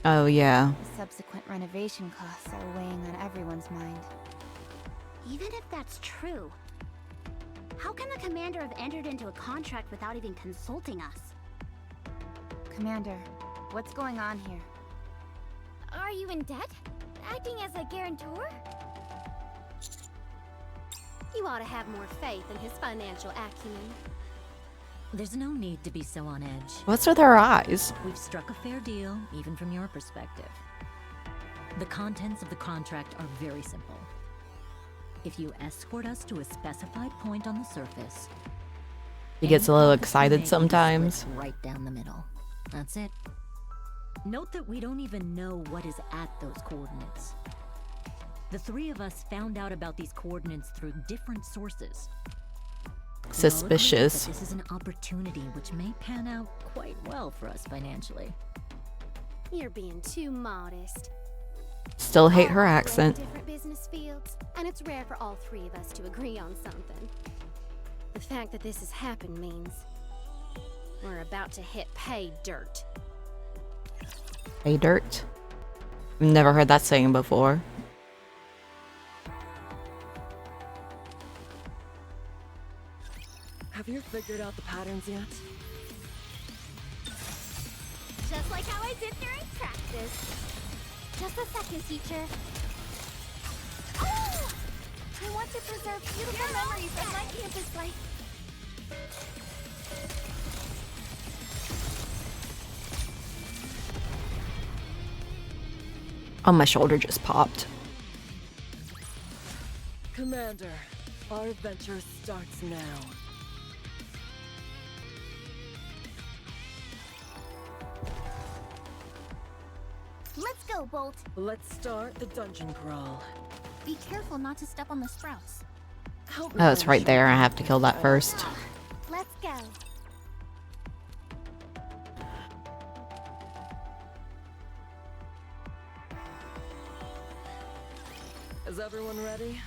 [SPEAKER 1] Oh, yeah.
[SPEAKER 17] The subsequent renovation costs are weighing on everyone's mind.
[SPEAKER 3] Even if that's true, how can the commander have entered into a contract without even consulting us?
[SPEAKER 17] Commander, what's going on here?
[SPEAKER 16] Are you in debt? Acting as a guarantor?
[SPEAKER 7] You ought to have more faith in his financial acumen.
[SPEAKER 20] There's no need to be so on edge.
[SPEAKER 1] What's with her eyes?
[SPEAKER 20] We've struck a fair deal, even from your perspective. The contents of the contract are very simple. If you escort us to a specified point on the surface,
[SPEAKER 1] He gets a little excited sometimes.
[SPEAKER 20] right down the middle. That's it. Note that we don't even know what is at those coordinates. The three of us found out about these coordinates through different sources.
[SPEAKER 1] Suspicious.
[SPEAKER 20] This is an opportunity which may pan out quite well for us financially.
[SPEAKER 7] You're being too modest.
[SPEAKER 1] Still hate her
[SPEAKER 7] We're in
[SPEAKER 1] accent.
[SPEAKER 7] different business fields, and it's rare for all three of us to agree on something. The fact that this has happened means we're about to hit pay dirt.
[SPEAKER 1] Hey, dirt. Never heard that saying before.
[SPEAKER 5] Have you figured out the patterns yet?
[SPEAKER 16] Just like how I did during practice. Just a second, teacher. Oh! I want to preserve beautiful memories of my campus life.
[SPEAKER 1] Oh, my shoulder just popped.
[SPEAKER 5] Commander, our adventure starts now.
[SPEAKER 3] Let's go, Bolt.
[SPEAKER 5] Let's start the dungeon crawl.
[SPEAKER 3] Be careful not to step on the sprouts.
[SPEAKER 1] Oh, it's right there. I have to kill that first.
[SPEAKER 16] Let's go.
[SPEAKER 5] Is everyone ready?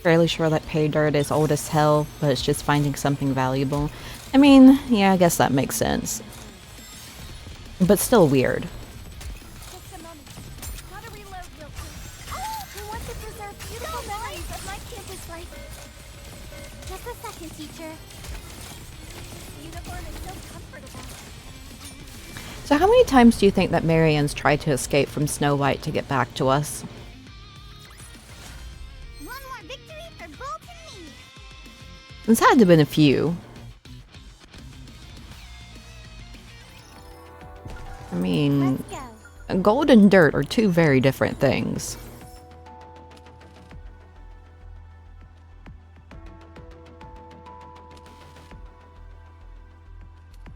[SPEAKER 1] Fairly sure that pay dirt is old as hell, but it's just finding something valuable. I mean, yeah, I guess that makes sense. But still weird.
[SPEAKER 16] Just a moment. Gotta reload real quick. Oh! I want to preserve beautiful memories of my campus life. Just a second, teacher. This uniform is so comfortable.
[SPEAKER 1] So how many times do you think that Marianne's tried to escape from Snow White to get back to us?
[SPEAKER 3] One more victory for Bolt and me.
[SPEAKER 1] It's had to have been a few. I mean, gold and dirt are two very different things.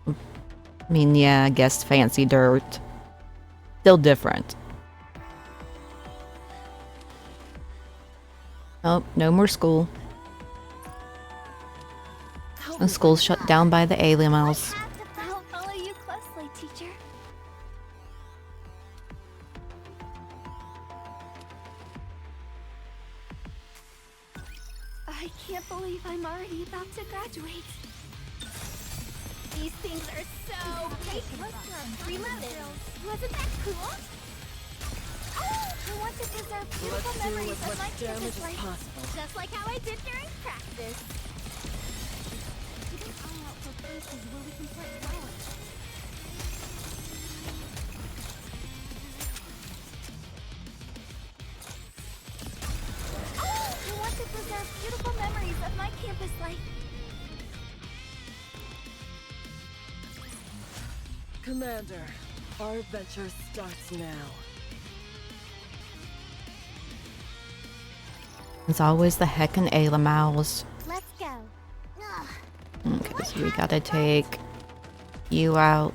[SPEAKER 1] I mean, yeah, I guess fancy dirt. Still different. Oh, no more school. The school's shut down by the aliens.
[SPEAKER 16] I'll follow you closely, teacher. I can't believe I'm already about to graduate. These things are so big. Reloaded. Wasn't that cool? Oh, I want to preserve beautiful
[SPEAKER 5] Let's do
[SPEAKER 16] memories
[SPEAKER 5] as
[SPEAKER 16] of
[SPEAKER 5] much
[SPEAKER 16] my
[SPEAKER 5] damage
[SPEAKER 16] campus
[SPEAKER 5] as
[SPEAKER 16] life.
[SPEAKER 5] possible.
[SPEAKER 16] Just like how I did during practice.
[SPEAKER 3] places where we can put flowers.
[SPEAKER 16] I want to preserve beautiful memories of my campus life.
[SPEAKER 5] Commander, our adventure starts now.
[SPEAKER 1] It's always the heckin' Ayla Mouse.
[SPEAKER 3] Let's go. Ugh.
[SPEAKER 1] Okay, so we gotta take you out.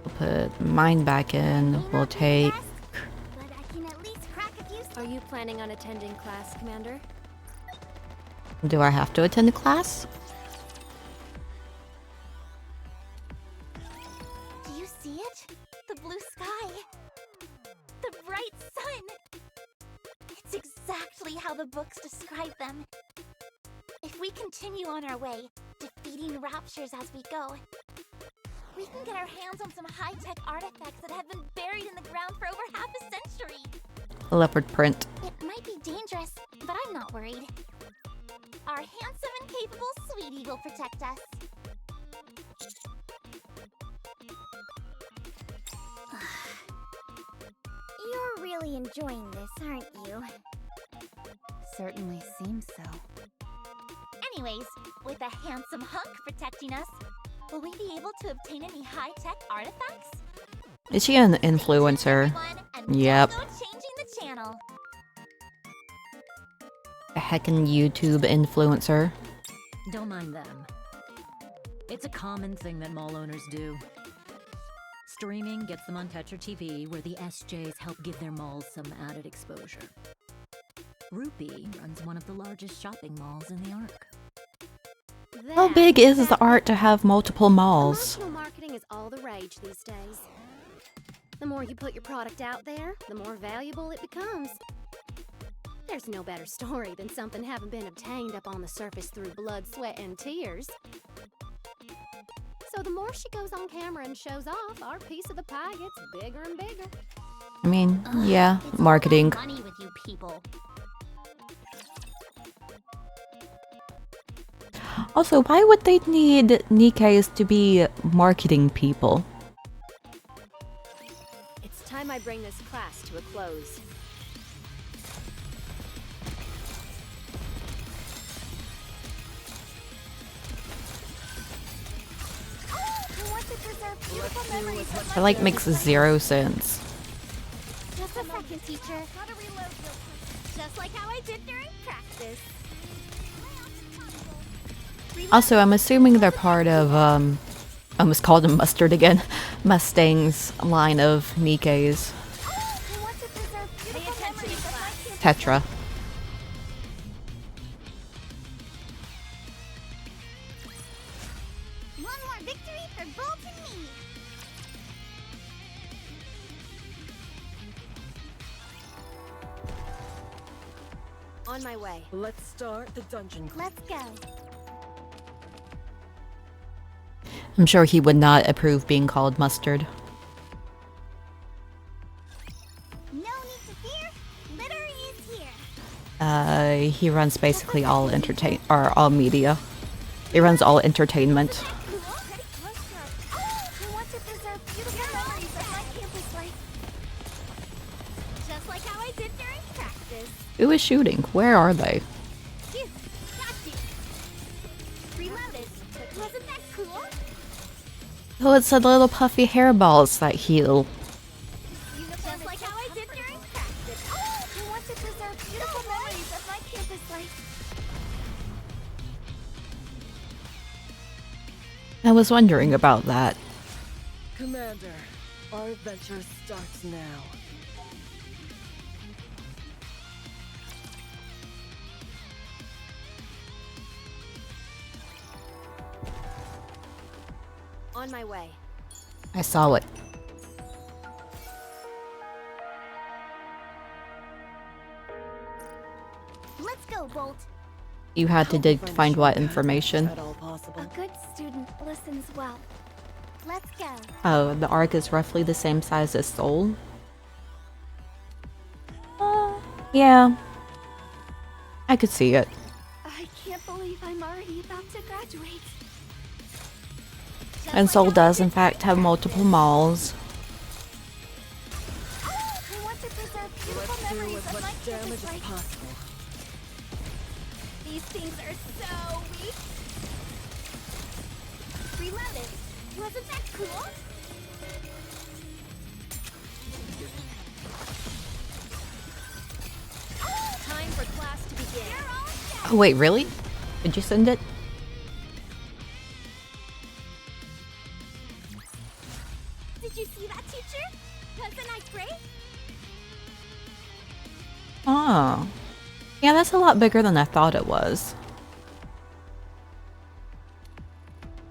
[SPEAKER 1] We'll put mine back in. We'll take...
[SPEAKER 3] But I can at least crack a few.
[SPEAKER 7] Are you planning on attending class, Commander?
[SPEAKER 1] Do I have to attend the class?
[SPEAKER 16] Do you see it? The blue sky. The bright sun. It's exactly how the books describe them. If we continue on our way, defeating raptures as we go, we can get our hands on some high-tech artifacts that have been buried in the ground for over half a century.
[SPEAKER 1] Leopard print.
[SPEAKER 16] It might be dangerous, but I'm not worried. Our handsome and capable sweetie will protect us. You're really enjoying this, aren't you?
[SPEAKER 17] Certainly seems so.
[SPEAKER 16] Anyways, with a handsome hunk protecting us, will we be able to obtain any high-tech artifacts?
[SPEAKER 1] Is she an influencer? Yep.
[SPEAKER 16] No changing the channel.
[SPEAKER 1] A heckin' YouTube influencer.
[SPEAKER 20] Don't mind them. It's a common thing that mall owners do. Streaming gets them on Tetra TV, where the SJs help give their malls some added exposure. Rupee runs one of the largest shopping malls in the Ark.
[SPEAKER 1] How big is the art to have multiple malls?
[SPEAKER 7] Promotional marketing is all the rage these days. The more you put your product out there, the more valuable it becomes. There's no better story than something having been obtained up on the surface through blood, sweat, and tears. So the more she goes on camera and shows off, our piece of the pie gets bigger and bigger.
[SPEAKER 1] I mean, yeah, marketing.
[SPEAKER 16] Money with you people.
[SPEAKER 1] Also, why would they need NIKKEs to be marketing people?
[SPEAKER 7] It's time I bring this class to a close.
[SPEAKER 16] I want to preserve beautiful memories of
[SPEAKER 1] That like makes zero sense.
[SPEAKER 16] Just a second, teacher. Gotta reload real quick. Just like how I did during practice.
[SPEAKER 1] Also, I'm assuming they're part of, I almost called him Mustard again, Mustang's line of NIKKEs. Tetra.
[SPEAKER 16] One more victory for Bolt and me.
[SPEAKER 7] On my way.
[SPEAKER 5] Let's start the dungeon.
[SPEAKER 16] Let's go.
[SPEAKER 1] I'm sure he would not approve being called Mustard.
[SPEAKER 16] No need to fear. Litter is here.
[SPEAKER 1] He runs basically all all media. He runs all entertainment.
[SPEAKER 16] I want to preserve beautiful memories of my campus life. Just like how I did during practice.
[SPEAKER 1] Who is shooting? Where are they?
[SPEAKER 16] Phew, got you. Reloaded. Wasn't that cool?
[SPEAKER 1] Oh, it's the little puffy hairballs that heal.
[SPEAKER 16] Just like how I did during practice. I want to preserve beautiful memories of my campus life.
[SPEAKER 1] I was wondering about that.
[SPEAKER 5] Commander, our adventure starts now.
[SPEAKER 7] On my way.
[SPEAKER 1] I saw it.
[SPEAKER 16] Let's go, Bolt.
[SPEAKER 1] You had to dig to find what information?
[SPEAKER 16] A good student listens well. Let's go.
[SPEAKER 1] Oh, the Ark is roughly the same size as Seoul? Yeah. I could see it.
[SPEAKER 16] I can't believe believe I'm already about to graduate.
[SPEAKER 1] And Seoul does, in fact, have multiple malls.
[SPEAKER 16] I want to preserve beautiful memories of my campus life.
[SPEAKER 5] Possible.
[SPEAKER 16] These things are so weak. Reloaded. Wasn't that cool?
[SPEAKER 6] Time for class to begin.
[SPEAKER 1] Oh, wait, really? Did you send it?
[SPEAKER 16] Did you see that, teacher? Wasn't I great?
[SPEAKER 1] Oh. Yeah, that's a lot bigger than I thought it was.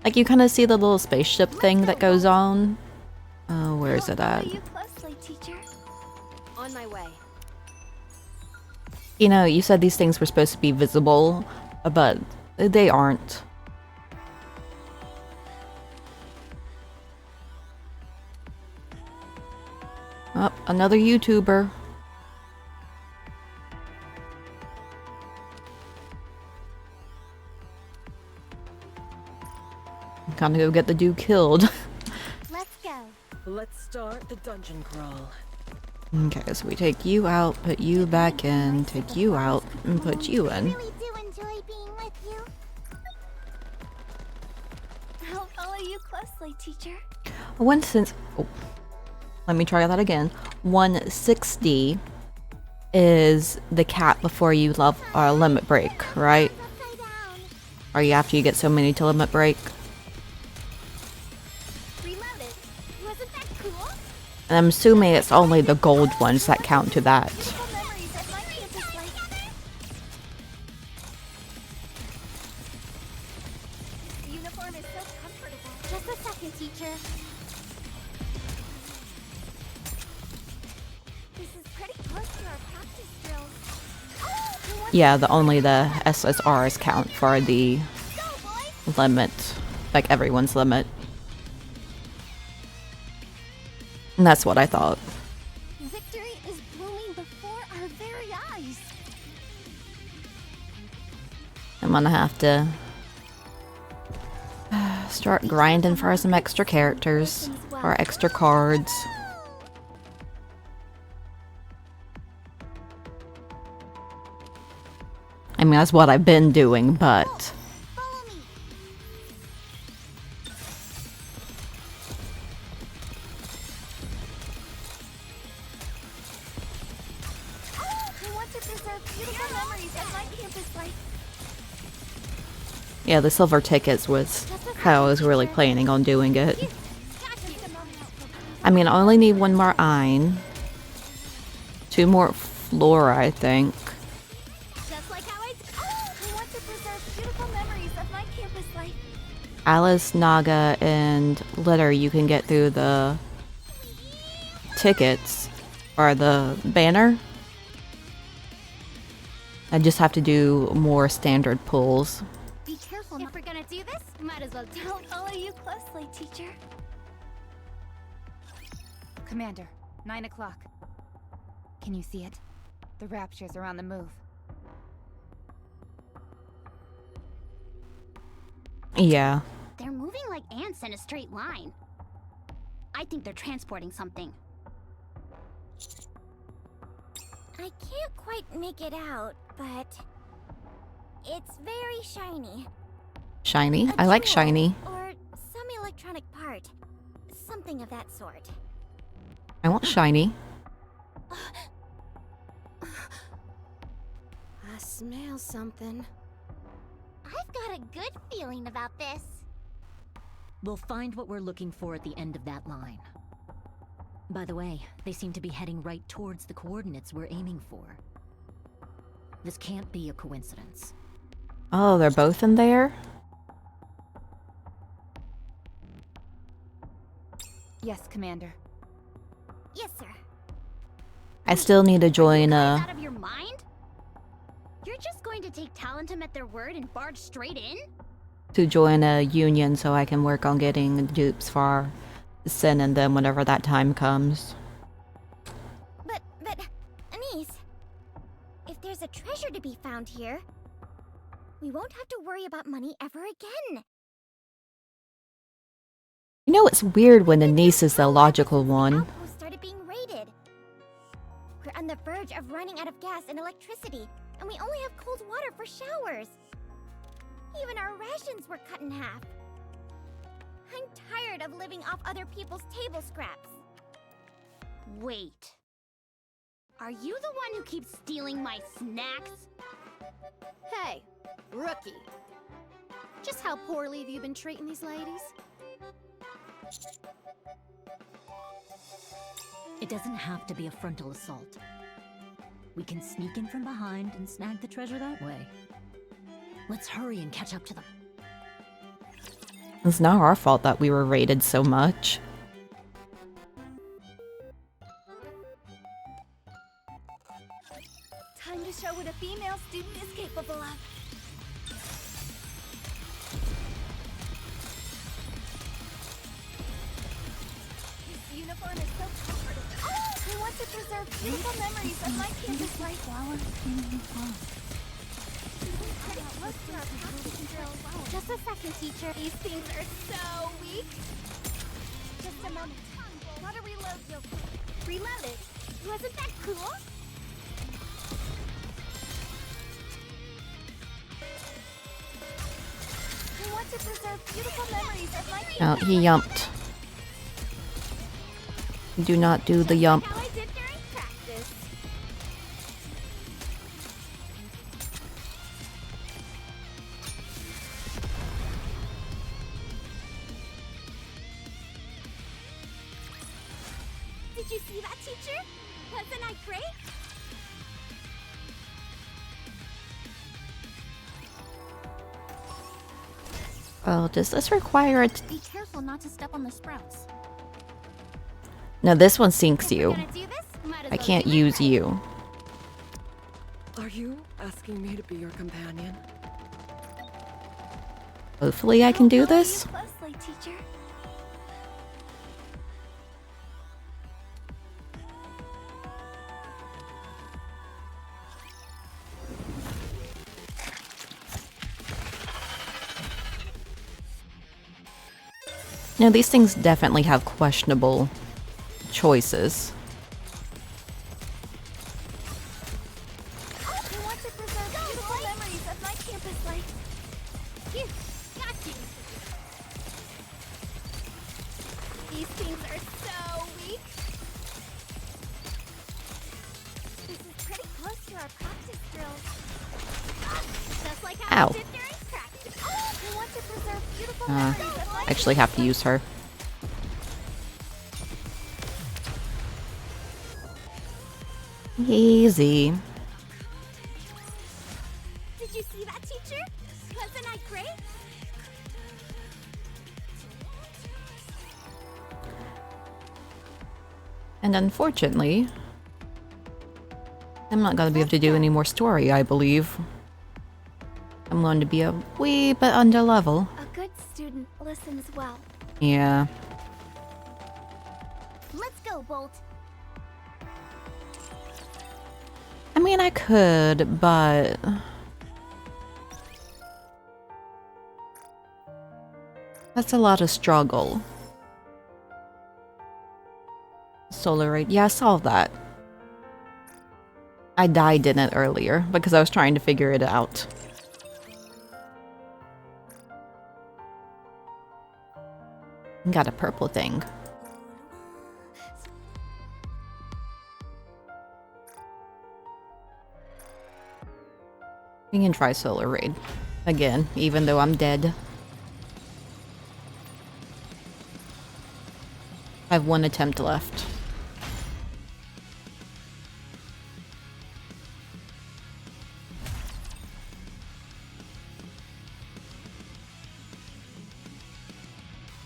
[SPEAKER 1] Like, you kind of see the little spaceship thing that goes on. Where is it at?
[SPEAKER 16] You closely, teacher.
[SPEAKER 7] On my way.
[SPEAKER 1] You know, you said these things were supposed to be visible, but they aren't. Oh, another YouTuber. Gotta go get the dude killed.
[SPEAKER 16] Let's go.
[SPEAKER 5] Let's start the dungeon crawl.
[SPEAKER 1] Okay, so we take you out, put you back in, take you out, and put you in.
[SPEAKER 16] I really do enjoy being with you. I'll follow you closely, teacher.
[SPEAKER 1] Oh, let me try that again. 160 is the cap before you limit break, right? Or you after you get so many to limit break.
[SPEAKER 16] Reloaded. Wasn't that cool?
[SPEAKER 1] And I'm assuming it's only the gold ones that count to that.
[SPEAKER 16] Beautiful memories of my campus life. This uniform is so comfortable. Just a second, teacher. This is pretty close to our practice drills.
[SPEAKER 1] Yeah, only the SSRs count for the limit, like everyone's limit. And that's what I thought.
[SPEAKER 16] Victory is blooming before our very eyes.
[SPEAKER 1] I'm gonna have to start grinding for some extra characters or extra cards. I mean, that's what I've been doing, but
[SPEAKER 16] I want to preserve beautiful memories of my campus life.
[SPEAKER 1] yeah, the silver tickets was how I was really planning on doing it. I mean, I only need one more Ein, 2 more Flora, I think.
[SPEAKER 16] Just like how I want to preserve beautiful memories of my campus life.
[SPEAKER 1] Alice, Naga, and Litter you can get through the tickets, or the banner. I just have to do more standard pulls.
[SPEAKER 16] Be careful. If we're gonna do this, might as well do it. I'll follow you closely, teacher.
[SPEAKER 17] Commander, 9 o'clock. Can you see it? The Raptures are on the move.
[SPEAKER 1] Yeah.
[SPEAKER 3] They're moving like ants in a straight line. I think they're transporting something. I can't quite make it out, but it's very shiny.
[SPEAKER 1] Shiny? I like shiny.
[SPEAKER 3] Or some electronic part. Something of that sort.
[SPEAKER 1] I want shiny.
[SPEAKER 7] I smell something.
[SPEAKER 3] I've got a good feeling about this.
[SPEAKER 20] We'll find what we're looking for at the end of that line. By the way, they seem to be heading right towards the coordinates we're aiming for. This can't be a coincidence.
[SPEAKER 1] Oh, they're both in there?
[SPEAKER 17] Yes, Commander.
[SPEAKER 3] Yes, sir.
[SPEAKER 1] I still need to join
[SPEAKER 3] Out of your mind? You're just going to take Talentum at their word and barge straight in?
[SPEAKER 1] to join a union so I can work on getting dupes for Sin and them whenever that time comes.
[SPEAKER 3] But, Anise, if there's a treasure to be found here,
[SPEAKER 16] We won't have to worry about money ever again.
[SPEAKER 1] You know, it's weird when the niece is the logical one.
[SPEAKER 16] Outpost started being raided. We're on the verge of running out of gas and electricity, and we only have cold water for showers. Even our rations were cut in half. I'm tired of living off other people's table scraps.
[SPEAKER 3] Wait. Are you the one who keeps stealing my snacks?
[SPEAKER 7] Hey, rookie. Just how poorly have you been treating these ladies?
[SPEAKER 20] It doesn't have to be a frontal assault. We can sneak in from behind and snag the treasure that way. Let's hurry and catch up to them.
[SPEAKER 1] It's not our fault that we were raided so much.
[SPEAKER 2] Time to show what a female student is capable of. This uniform is so comfortable. I want to preserve beautiful memories of my campus life.
[SPEAKER 16] Just a second, teacher.
[SPEAKER 2] These things are so weak. Just a moment. Gotta reload real quick. Reload it.
[SPEAKER 16] Wasn't that cool?
[SPEAKER 2] I want to preserve beautiful memories of my
[SPEAKER 1] Oh, he yumped. Do not do the yump.
[SPEAKER 2] How I did during practice. Did you see that, teacher? Wasn't I great?
[SPEAKER 1] Oh, does this require it?
[SPEAKER 3] Be careful not to step on the sprouts.
[SPEAKER 1] No, this one sinks you. I can't use you.
[SPEAKER 5] Are you asking me to be your companion?
[SPEAKER 1] Hopefully I can do this.
[SPEAKER 2] Closely, teacher.
[SPEAKER 1] Now, these things definitely have questionable choices.
[SPEAKER 2] I want to preserve beautiful memories of my campus life. Here, got you. These things are so weak. This is pretty close to our practice drills. Just like how
[SPEAKER 1] Ow.
[SPEAKER 2] we did during practice. I want to preserve beautiful memories of my
[SPEAKER 1] Actually have to use her. Easy.
[SPEAKER 2] Did you see that, teacher? Wasn't I great?
[SPEAKER 1] And unfortunately, I'm not going to be able to do any more story, I believe. I'm going to be a wee bit under level.
[SPEAKER 2] A good student listens well.
[SPEAKER 1] Yeah.
[SPEAKER 16] Let's go, Bolt.
[SPEAKER 1] I mean, I could, but... that's a lot of struggle. Solar raid. Yeah, I saw that. I died in it earlier because I was trying to figure it out. Got a purple thing. We can try Solar Raid. Again, even though I'm dead. I have one attempt left.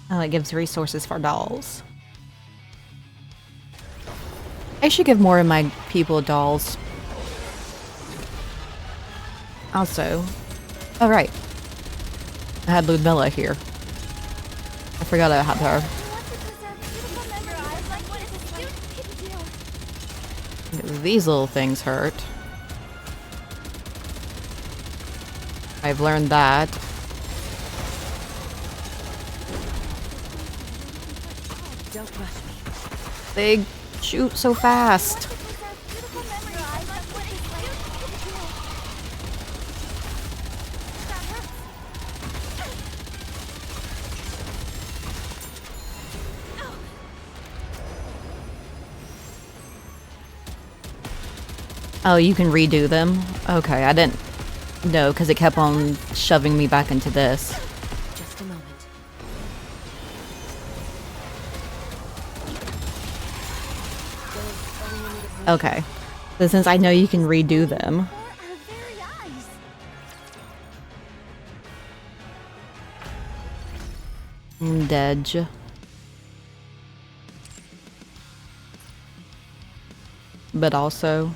[SPEAKER 1] Oh, it gives resources for dolls. I should give more of my people dolls. Also, oh right, I had Ludmilla here. I forgot I had her. These little things hurt. I've learned that.
[SPEAKER 11] Don't rush me.
[SPEAKER 1] They shoot so fast. Oh, you can redo them? Okay, I didn't know because it kept on shoving me back into this.
[SPEAKER 11] Just a moment.
[SPEAKER 1] Okay. So since I know you can redo them. Dej. But also.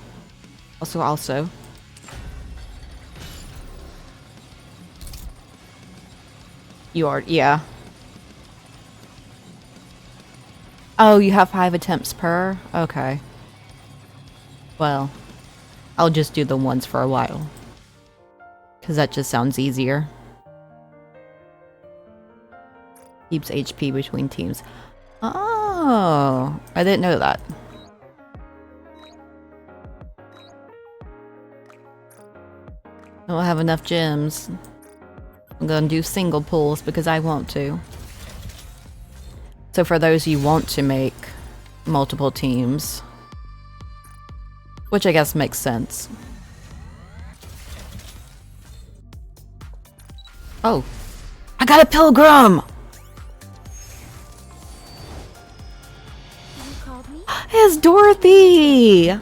[SPEAKER 1] Also. You are, yeah. Oh, you have 5 attempts per? Okay. Well, I'll just do the ones for a while. Because that just sounds easier. Keeps HP between teams. Oh, I didn't know that. I don't have enough gems. I'm gonna do single pulls because I want to. So for those you want to make multiple teams, which I guess makes sense. Oh, I got a pilgrim! It's Dorothy!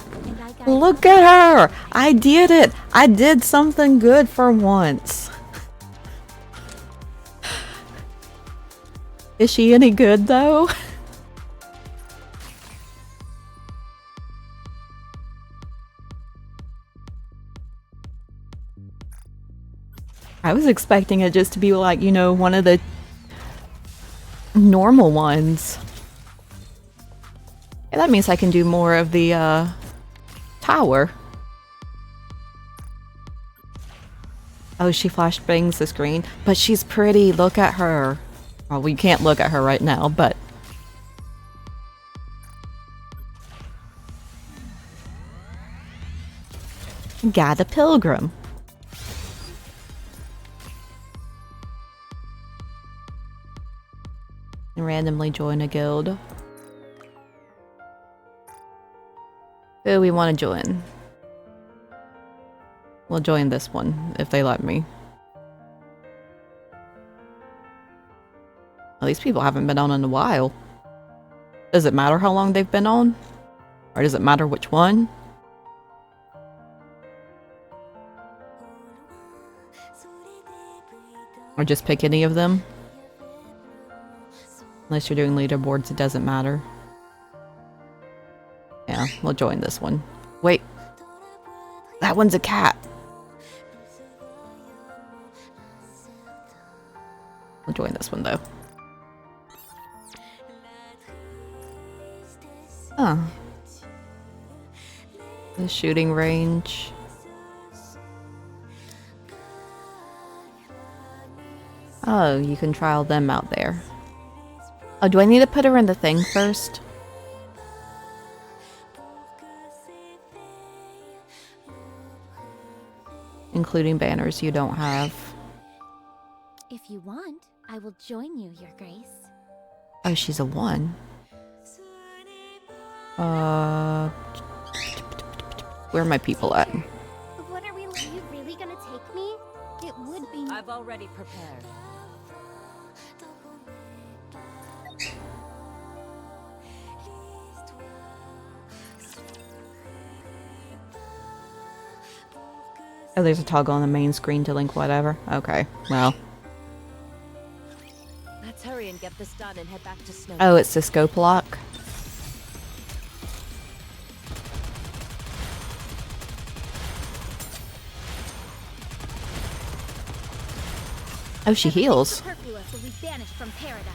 [SPEAKER 1] Look at her! I did it! I did something good for once. Is she any good though? I was expecting it just to be like, you know, one of the normal ones. Yeah, that means I can do more of the tower. Oh, she flashbangs the screen, but she's pretty. Look at her. Well, we can't look at her right now, but got a pilgrim. And randomly join a guild. Who we want to join? We'll join this one if they let me. Well, these people haven't been on in a while. Does it matter how long they've been on? Or does it matter which one? Or just pick any of them? Unless you're doing leaderboards, it doesn't matter. Yeah, we'll join this one. Wait. That one's a cat. We'll join this one though. Oh. The shooting range. Oh, you can trial them out there. Oh, do I need to put her in the thing first? Including banners you don't have.
[SPEAKER 3] If you want, I will join you, Your Grace.
[SPEAKER 1] Oh, she's a 1. Where are my people at?
[SPEAKER 3] What are we? Are you really gonna take me? It would be.
[SPEAKER 11] I've already prepared.
[SPEAKER 1] Oh, there's a toggle on the main screen to link whatever. Okay, well.
[SPEAKER 11] Let's hurry and get this done and head back to Snow.
[SPEAKER 1] Oh, it's the scope lock. Oh, she heals.
[SPEAKER 7] Superfluous will be banished from paradise.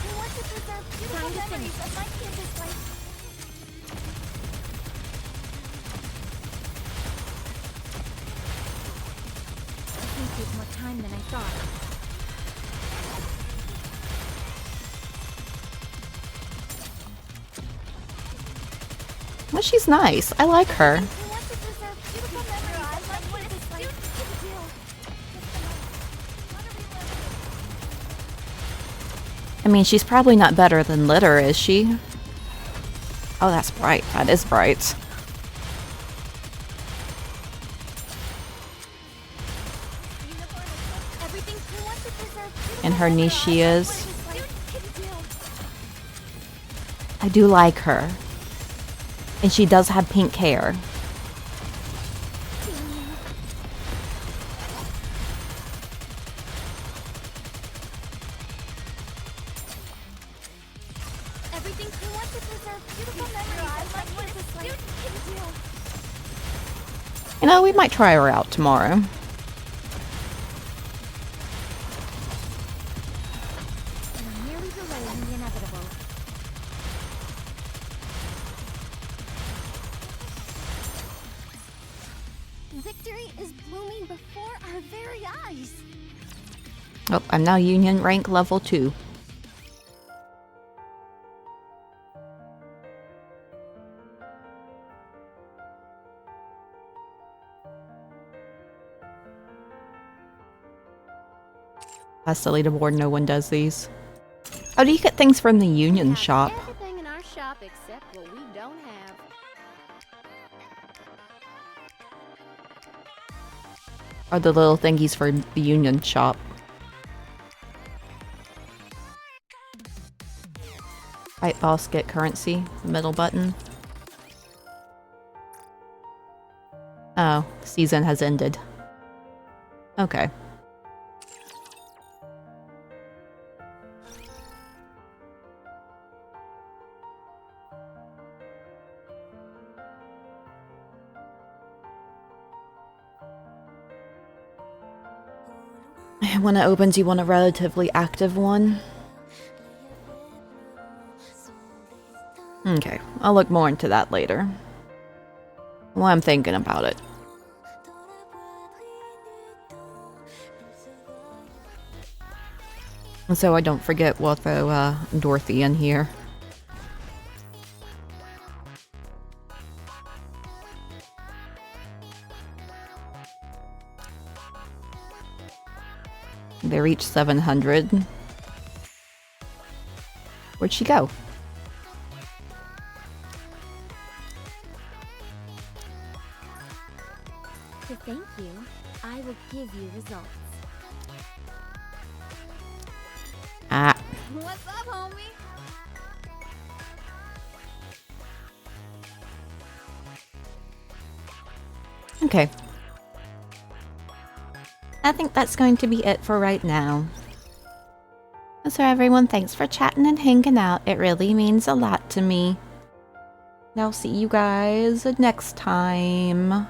[SPEAKER 16] I want to preserve beautiful memories of my campus life. take more time than I thought.
[SPEAKER 1] Well, she's nice. I like her. I mean, she's probably not better than Litter, is she? Oh, that's bright. That is bright. And her niche she is. I do like her. And she does have pink hair. You know, we might try her out tomorrow.
[SPEAKER 16] Victory is blooming before our very eyes.
[SPEAKER 1] Oh, I'm now Union rank level 2. That's the leaderboard, no one does these. Oh, do you get things from the Union shop?
[SPEAKER 7] Everything in our shop except what we don't have.
[SPEAKER 1] Or the little thingies for the Union shop? Fight boss, get currency, middle button. Oh, season has ended. Okay. When it opens, you want a relatively active one. Okay, I'll look more into that later. Well, I'm thinking about it. And so I don't forget, we'll throw Dorothy in here. They reached 700. Where'd she go?
[SPEAKER 3] To thank you, I will give you results.
[SPEAKER 1] Ah.
[SPEAKER 2] What's up, homie?
[SPEAKER 1] Okay. I think that's going to be it for right now. So everyone, thanks for chatting and hanging out. It really means a lot to me. And I'll see you guys next time.